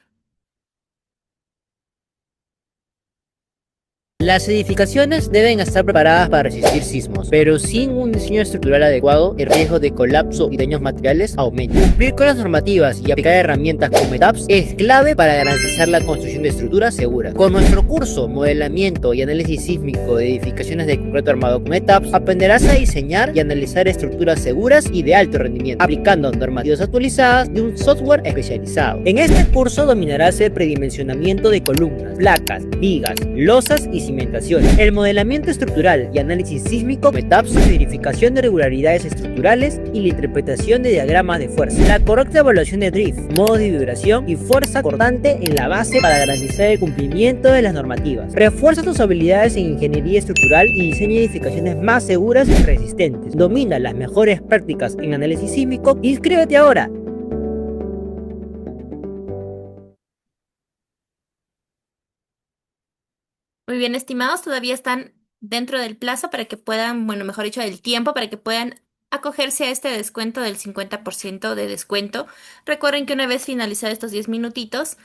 Las edificaciones deben estar preparadas para resistir sismos, pero sin un diseño estructural adecuado, el riesgo de colapso y daños materiales aumenta. Cumplir con las normativas y aplicar herramientas como ETAPS es clave para garantizar la construcción de estructuras seguras. Con nuestro curso Modelamiento y Análisis Sísmico de Edificaciones de Concreto Armado con ETAPS, aprenderás a diseñar y analizar estructuras seguras y de alto rendimiento, aplicando normativas actualizadas de un software especializado. En este curso dominarás el predimensionamiento de columnas, placas, vigas, losas y cimentaciones, el modelamiento estructural y análisis sísmico, ETAPS, verificación de regularidades estructurales y la interpretación de diagramas de fuerza, la correcta evaluación de drift, modos de vibración y fuerza cortante en la base para garantizar el cumplimiento de las normativas. Refuerza tus habilidades en ingeniería estructural y diseña edificaciones más seguras y resistentes. Domina las mejores prácticas en análisis sísmico. ¡Inscríbete ahora! Muy bien, estimados, todavía están dentro del plazo para que puedan, bueno, mejor dicho, del tiempo para que puedan acogerse a este descuento del 50% de descuento. Recuerden que una vez finalizados estos 10 minutitos,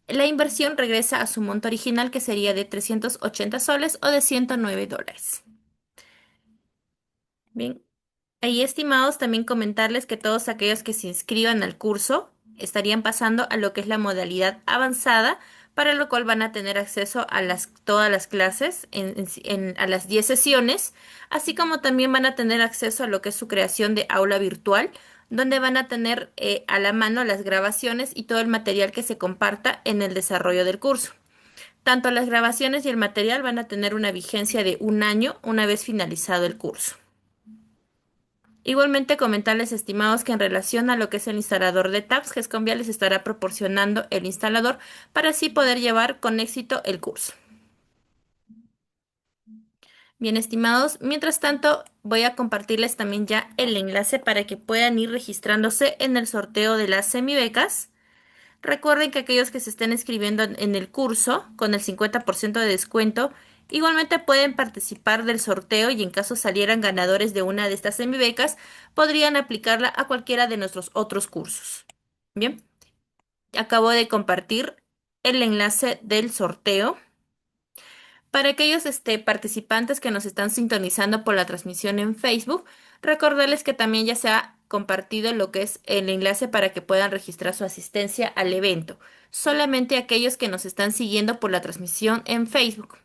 la inversión regresa a su monto original, que sería de 380 soles o de $109. Bien, ahí, estimados, también comentarles que todos aquellos que se inscriban al curso estarían pasando a lo que es la modalidad avanzada, para lo cual van a tener acceso a todas las clases, a las 10 sesiones, así como también van a tener acceso a lo que es su creación de aula virtual, donde van a tener a la mano las grabaciones y todo el material que se comparta en el desarrollo del curso. Tanto las grabaciones y el material van a tener una vigencia de 1 año una vez finalizado el curso. Igualmente comentarles, estimados, que en relación a lo que es el instalador de tabs, GESConVIA les estará proporcionando el instalador para así poder llevar con éxito el curso. Bien, estimados, mientras tanto voy a compartirles también ya el enlace para que puedan ir registrándose en el sorteo de las semibecas. Recuerden que aquellos que se estén inscribiendo en el curso con el 50% de descuento, igualmente pueden participar del sorteo y en caso salieran ganadores de una de estas semibecas, podrían aplicarla a cualquiera de nuestros otros cursos. Bien, acabo de compartir el enlace del sorteo. Para aquellos participantes que nos están sintonizando por la transmisión en Facebook, recordarles que también ya se ha compartido lo que es el enlace para que puedan registrar su asistencia al evento. Solamente aquellos que nos están siguiendo por la transmisión en Facebook.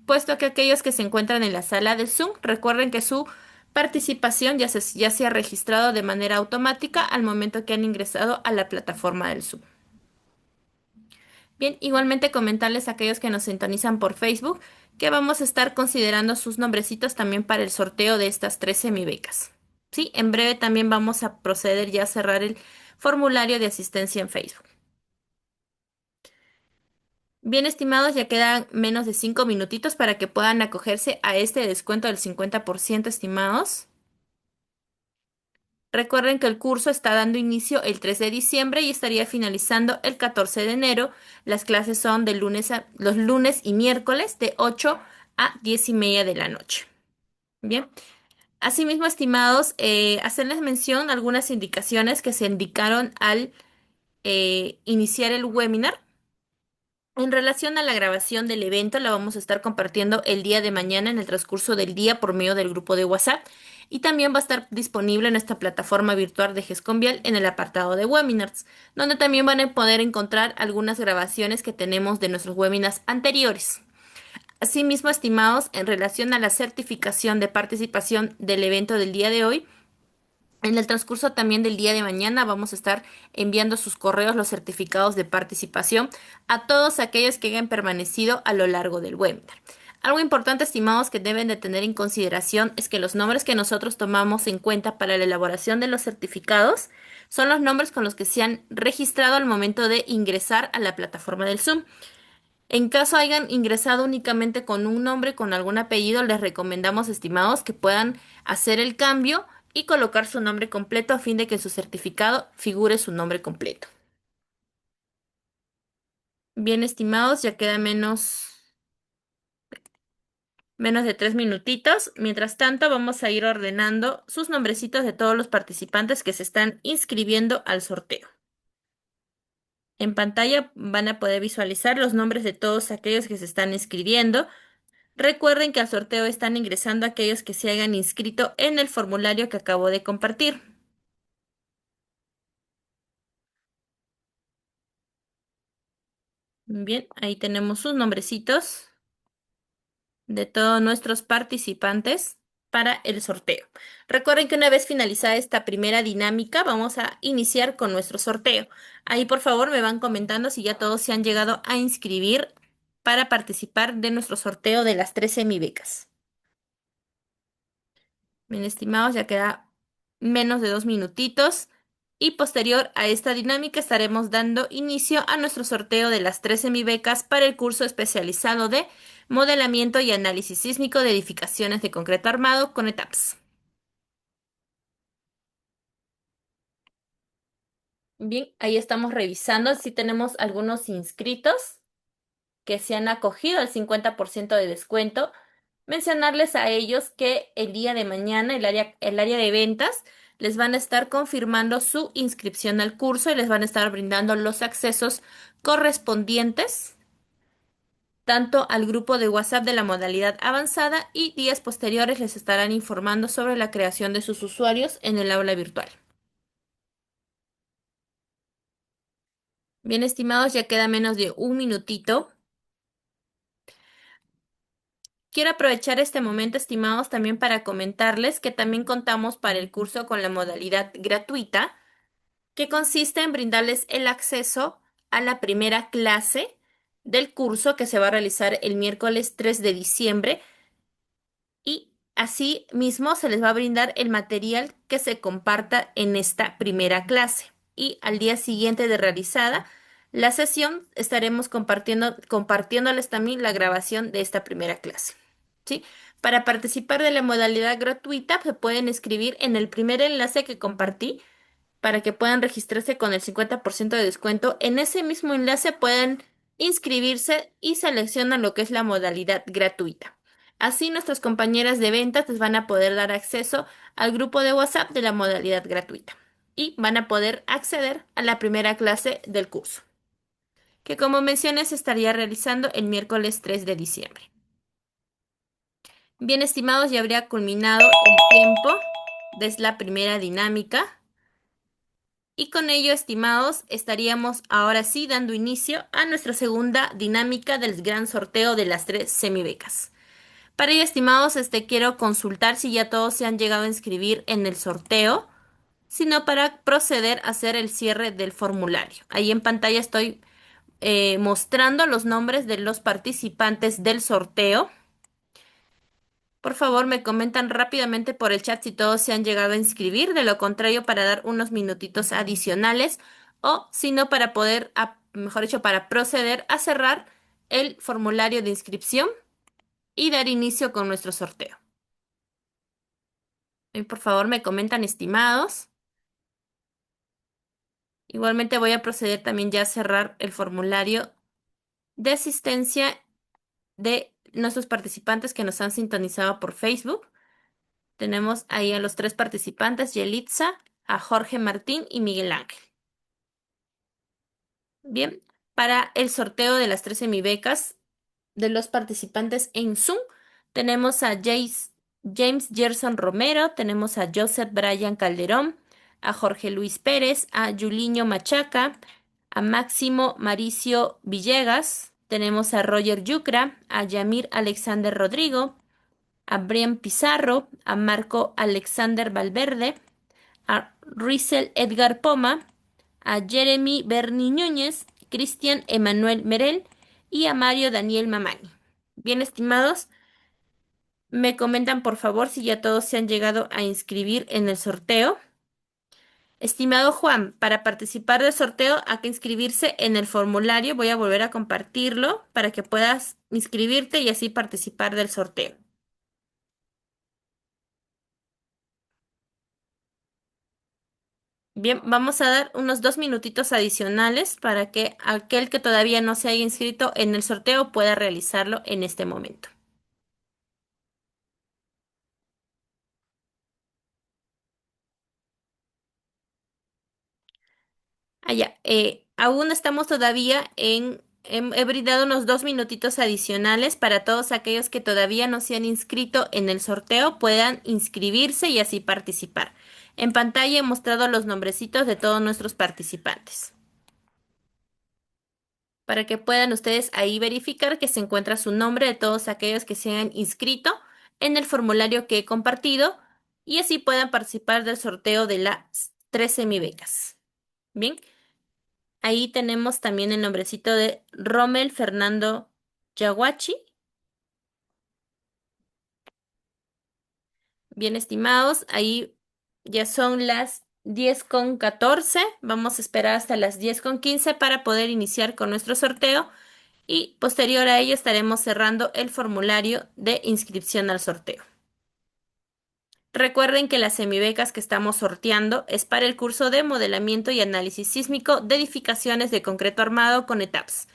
Puesto que aquellos que se encuentran en la sala de Zoom, recuerden que su participación ya se ha registrado de manera automática al momento que han ingresado a la plataforma del Zoom. Bien, igualmente comentarles a aquellos que nos sintonizan por Facebook que vamos a estar considerando sus nombrecitos también para el sorteo de estas 3 semibecas. Sí, en breve también vamos a proceder ya a cerrar el formulario de asistencia en Facebook. Bien, estimados, ya quedan menos de 5 minutitos para que puedan acogerse a este descuento del 50%, estimados. Recuerden que el curso está dando inicio el 3 de diciembre y estaría finalizando el 14 de enero. Las clases son de los lunes y miércoles de 8 a 10:30 de la noche. Bien. Asimismo, estimados, hacerles mención a algunas indicaciones que se indicaron al iniciar el webinar. En relación a la grabación del evento, la vamos a estar compartiendo el día de mañana en el transcurso del día por medio del grupo de WhatsApp y también va a estar disponible en esta plataforma virtual de GESConvial en el apartado de webinars, donde también van a poder encontrar algunas grabaciones que tenemos de nuestros webinars anteriores. Asimismo, estimados, en relación a la certificación de participación del evento del día de hoy, en el transcurso también del día de mañana vamos a estar enviando sus correos, los certificados de participación a todos aquellos que hayan permanecido a lo largo del webinar. Algo importante, estimados, que deben de tener en consideración es que los nombres que nosotros tomamos en cuenta para la elaboración de los certificados son los nombres con los que se han registrado al momento de ingresar a la plataforma del Zoom. En caso hayan ingresado únicamente con un nombre, con algún apellido, les recomendamos, estimados, que puedan hacer el cambio y colocar su nombre completo a fin de que en su certificado figure su nombre completo. Bien, estimados, ya queda menos de 3 minutitos. Mientras tanto, vamos a ir ordenando sus nombrecitos de todos los participantes que se están inscribiendo al sorteo. En pantalla van a poder visualizar los nombres de todos aquellos que se están inscribiendo. Recuerden que al sorteo están ingresando aquellos que se hayan inscrito en el formulario que acabo de compartir. Bien, ahí tenemos sus nombrecitos de todos nuestros participantes para el sorteo. Recuerden que una vez finalizada esta primera dinámica, vamos a iniciar con nuestro sorteo. Ahí por favor me van comentando si ya todos se han llegado a inscribir para participar de nuestro sorteo de las 3 semibecas. Bien, estimados, ya queda menos de 2 minutitos. Y posterior a esta dinámica estaremos dando inicio a nuestro sorteo de las 3 semibecas para el curso especializado de modelamiento y análisis sísmico de edificaciones de concreto armado con ETAPS. Bien, ahí estamos revisando si tenemos algunos inscritos que se han acogido al 50% de descuento. Mencionarles a ellos que el día de mañana el área de ventas les van a estar confirmando su inscripción al curso y les van a estar brindando los accesos correspondientes tanto al grupo de WhatsApp de la modalidad avanzada y días posteriores les estarán informando sobre la creación de sus usuarios en el aula virtual. Bien, estimados, ya queda menos de un minutito. Quiero aprovechar este momento, estimados, también para comentarles que también contamos para el curso con la modalidad gratuita, que consiste en brindarles el acceso a la primera clase del curso que se va a realizar el miércoles 3 de diciembre y así mismo se les va a brindar el material que se comparta en esta primera clase. Y al día siguiente de realizada la sesión estaremos compartiéndoles también la grabación de esta primera clase. ¿Sí? Para participar de la modalidad gratuita se pueden inscribir en el primer enlace que compartí para que puedan registrarse con el 50% de descuento. En ese mismo enlace pueden inscribirse y seleccionan lo que es la modalidad gratuita. Así nuestras compañeras de ventas les van a poder dar acceso al grupo de WhatsApp de la modalidad gratuita y van a poder acceder a la primera clase del curso, que como mencioné se estaría realizando el miércoles 3 de diciembre. Bien, estimados, ya habría culminado el tiempo de la primera dinámica. Y con ello, estimados, estaríamos ahora sí dando inicio a nuestra segunda dinámica del gran sorteo de las 3 semibecas. Para ello, estimados, quiero consultar si ya todos se han llegado a inscribir en el sorteo, sino para proceder a hacer el cierre del formulario. Ahí en pantalla estoy mostrando los nombres de los participantes del sorteo. Por favor, me comentan rápidamente por el chat si todos se han llegado a inscribir, de lo contrario, para dar unos minutitos adicionales o si no, para poder, mejor dicho, para proceder a cerrar el formulario de inscripción y dar inicio con nuestro sorteo. Y por favor, me comentan, estimados. Igualmente voy a proceder también ya a cerrar el formulario de asistencia de nuestros participantes que nos han sintonizado por Facebook. Tenemos ahí a los 3 participantes, Yelitza, a Jorge Martín y Miguel Ángel. Bien, para el sorteo de las 3 semibecas de los participantes en Zoom, tenemos a James Gerson Romero, tenemos a Joseph Brian Calderón, a Jorge Luis Pérez, a Yuliño Machaca, a Máximo Maricio Villegas, tenemos a Roger Yucra, a Yamir Alexander Rodrigo, a Brian Pizarro, a Marco Alexander Valverde, a Rizel Edgar Poma, a Jeremy Berni Núñez, Cristian Emanuel Merel y a Mario Daniel Mamani. Bien, estimados, me comentan por favor si ya todos se han llegado a inscribir en el sorteo. Estimado Juan, para participar del sorteo hay que inscribirse en el formulario. Voy a volver a compartirlo para que puedas inscribirte y así participar del sorteo. Bien, vamos a dar unos 2 minutitos adicionales para que aquel que todavía no se haya inscrito en el sorteo pueda realizarlo en este momento. Allá, aún estamos todavía he brindado unos 2 minutitos adicionales para todos aquellos que todavía no se han inscrito en el sorteo puedan inscribirse y así participar. En pantalla he mostrado los nombrecitos de todos nuestros participantes, para que puedan ustedes ahí verificar que se encuentra su nombre de todos aquellos que se han inscrito en el formulario que he compartido y así puedan participar del sorteo de las 3 semibecas. Bien, ahí tenemos también el nombrecito de Rommel Fernando Yaguachi. Bien, estimados, ahí ya son las 10:14. Vamos a esperar hasta las 10:15 para poder iniciar con nuestro sorteo. Y posterior a ello estaremos cerrando el formulario de inscripción al sorteo. Recuerden que las semibecas que estamos sorteando es para el curso de modelamiento y análisis sísmico de edificaciones de concreto armado con ETAPS,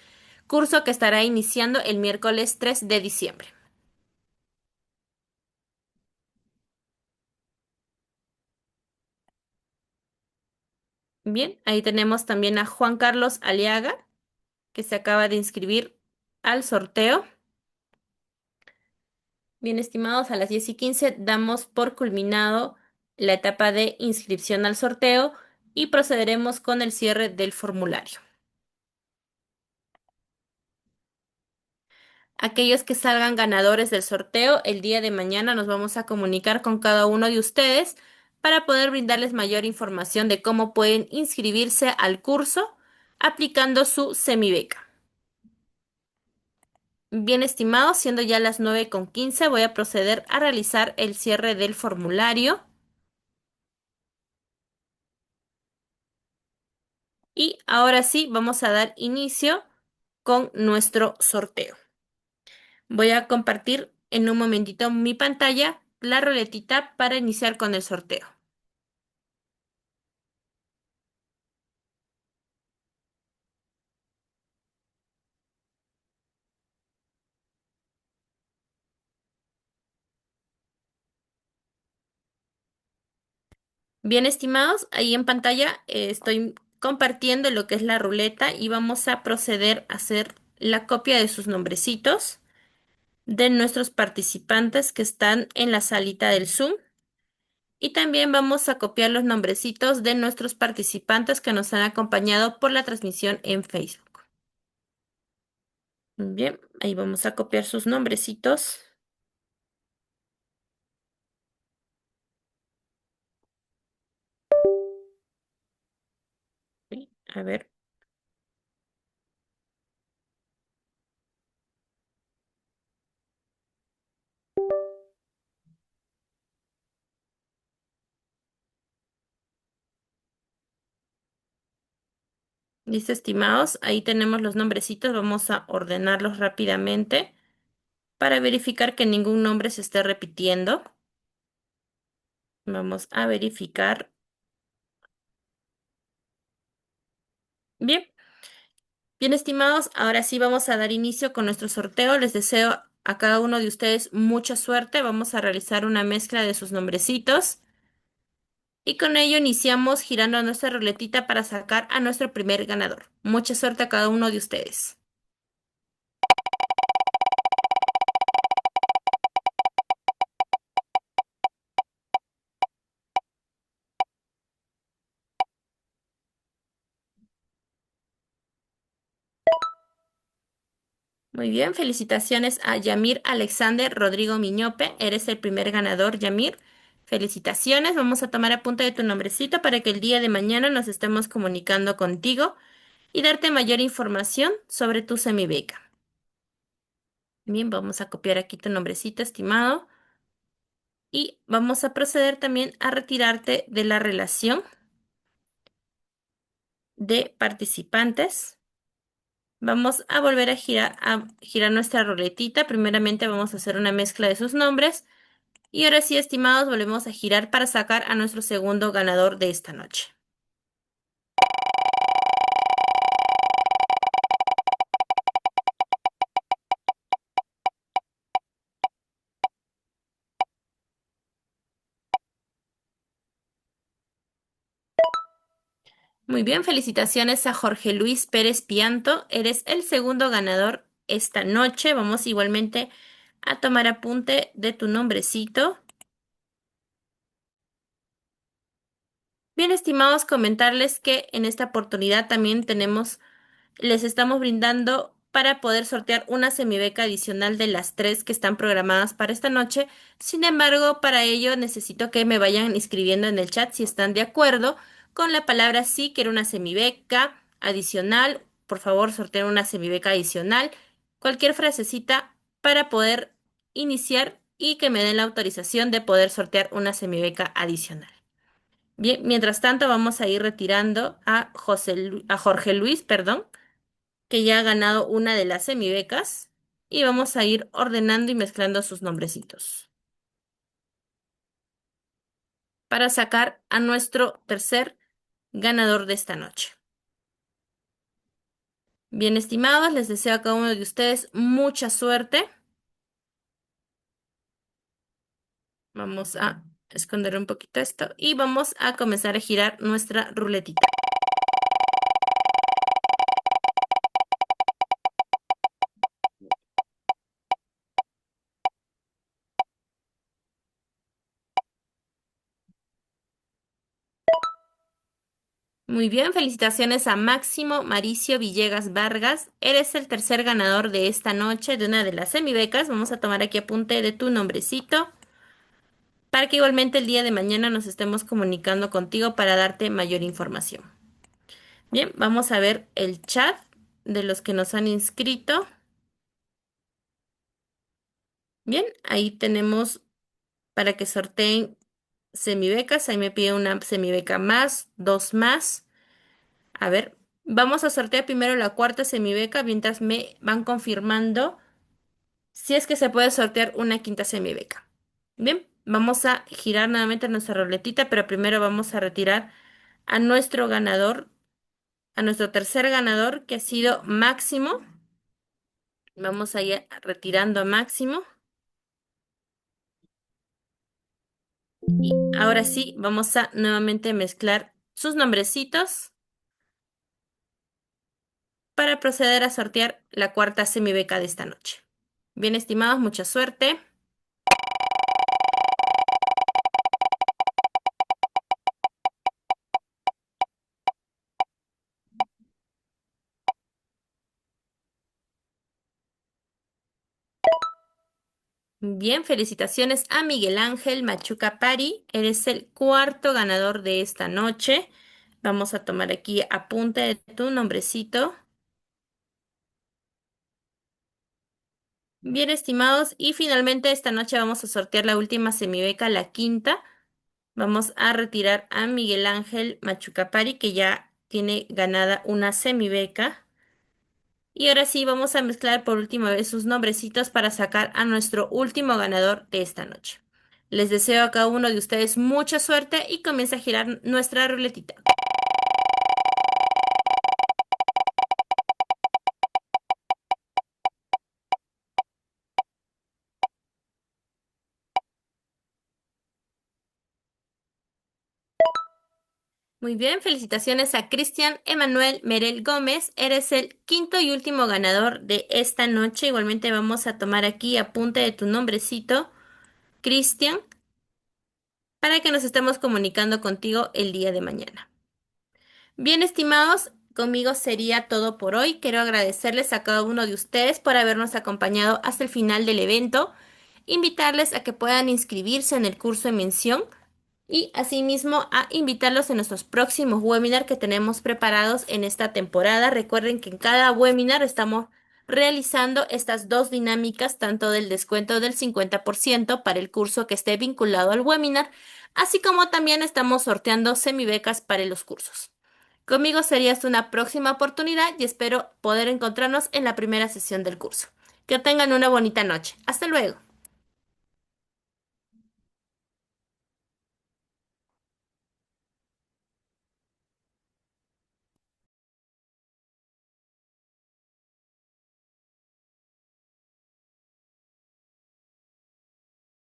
curso que estará iniciando el miércoles 3 de diciembre. Bien, ahí tenemos también a Juan Carlos Aliaga, que se acaba de inscribir al sorteo. Bien, estimados, a las 10:15 damos por culminado la etapa de inscripción al sorteo y procederemos con el cierre del formulario. Aquellos que salgan ganadores del sorteo, el día de mañana nos vamos a comunicar con cada uno de ustedes para poder brindarles mayor información de cómo pueden inscribirse al curso aplicando su semibeca. Bien, estimados, siendo ya las 9:15, voy a proceder a realizar el cierre del formulario. Y ahora sí, vamos a dar inicio con nuestro sorteo. Voy a compartir en un momentito mi pantalla, la ruletita para iniciar con el sorteo. Bien, estimados, ahí en pantalla estoy compartiendo lo que es la ruleta y vamos a proceder a hacer la copia de sus nombrecitos de nuestros participantes que están en la salita del Zoom. Y también vamos a copiar los nombrecitos de nuestros participantes que nos han acompañado por la transmisión en Facebook. Bien, ahí vamos a copiar sus nombrecitos. A ver. Listo, estimados. Ahí tenemos los nombrecitos. Vamos a ordenarlos rápidamente para verificar que ningún nombre se esté repitiendo. Vamos a verificar. Bien, bien, estimados. Ahora sí vamos a dar inicio con nuestro sorteo. Les deseo a cada uno de ustedes mucha suerte. Vamos a realizar una mezcla de sus nombrecitos. Y con ello iniciamos girando nuestra ruletita para sacar a nuestro primer ganador. Mucha suerte a cada uno de ustedes. Muy bien, felicitaciones a Yamir Alexander Rodrigo Miñope. Eres el primer ganador, Yamir. Felicitaciones. Vamos a tomar apunte de tu nombrecito para que el día de mañana nos estemos comunicando contigo y darte mayor información sobre tu semibeca. Bien, vamos a copiar aquí tu nombrecito, estimado. Y vamos a proceder también a retirarte de la relación de participantes. Vamos a volver a girar nuestra ruletita. Primeramente vamos a hacer una mezcla de sus nombres. Y ahora sí, estimados, volvemos a girar para sacar a nuestro segundo ganador de esta noche. Muy bien, felicitaciones a Jorge Luis Pérez Pianto. Eres el segundo ganador esta noche. Vamos igualmente a tomar apunte de tu nombrecito. Bien, estimados, comentarles que en esta oportunidad también les estamos brindando para poder sortear una semibeca adicional de las tres que están programadas para esta noche. Sin embargo, para ello necesito que me vayan escribiendo en el chat si están de acuerdo con la palabra sí, quiero una semibeca adicional. Por favor, sorteen una semibeca adicional. Cualquier frasecita para poder iniciar y que me den la autorización de poder sortear una semibeca adicional. Bien, mientras tanto vamos a ir retirando a a Jorge Luis, perdón, que ya ha ganado una de las semibecas y vamos a ir ordenando y mezclando sus nombrecitos para sacar a nuestro tercer ganador de esta noche. Bien, estimados, les deseo a cada uno de ustedes mucha suerte. Vamos a esconder un poquito esto y vamos a comenzar a girar nuestra ruletita. Muy bien, felicitaciones a Máximo Maricio Villegas Vargas. Eres el tercer ganador de esta noche de una de las semibecas. Vamos a tomar aquí apunte de tu nombrecito para que igualmente el día de mañana nos estemos comunicando contigo para darte mayor información. Bien, vamos a ver el chat de los que nos han inscrito. Bien, ahí tenemos para que sorteen semibecas. Ahí me pide una semibeca más, dos más. A ver, vamos a sortear primero la cuarta semibeca mientras me van confirmando si es que se puede sortear una quinta semibeca. Bien, vamos a girar nuevamente nuestra ruletita, pero primero vamos a retirar a nuestro ganador, a nuestro tercer ganador, que ha sido Máximo. Vamos a ir retirando a Máximo. Y ahora sí, vamos a nuevamente mezclar sus nombrecitos para proceder a sortear la cuarta semibeca de esta noche. Bien, estimados, mucha suerte. Bien, felicitaciones a Miguel Ángel Machuca Pari. Eres el cuarto ganador de esta noche. Vamos a tomar aquí apunte de tu nombrecito. Bien, estimados, y finalmente esta noche vamos a sortear la última semibeca, la quinta. Vamos a retirar a Miguel Ángel Machucapari, que ya tiene ganada una semibeca. Y ahora sí, vamos a mezclar por última vez sus nombrecitos para sacar a nuestro último ganador de esta noche. Les deseo a cada uno de ustedes mucha suerte y comienza a girar nuestra ruletita. Muy bien, felicitaciones a Cristian Emanuel Merel Gómez. Eres el quinto y último ganador de esta noche. Igualmente vamos a tomar aquí apunte de tu nombrecito, Cristian, para que nos estemos comunicando contigo el día de mañana. Bien, estimados, conmigo sería todo por hoy. Quiero agradecerles a cada uno de ustedes por habernos acompañado hasta el final del evento. Invitarles a que puedan inscribirse en el curso en mención y asimismo a invitarlos en nuestros próximos webinars que tenemos preparados en esta temporada. Recuerden que en cada webinar estamos realizando estas dos dinámicas, tanto del descuento del 50% para el curso que esté vinculado al webinar, así como también estamos sorteando semibecas para los cursos. Conmigo sería hasta una próxima oportunidad y espero poder encontrarnos en la primera sesión del curso. Que tengan una bonita noche. Hasta luego.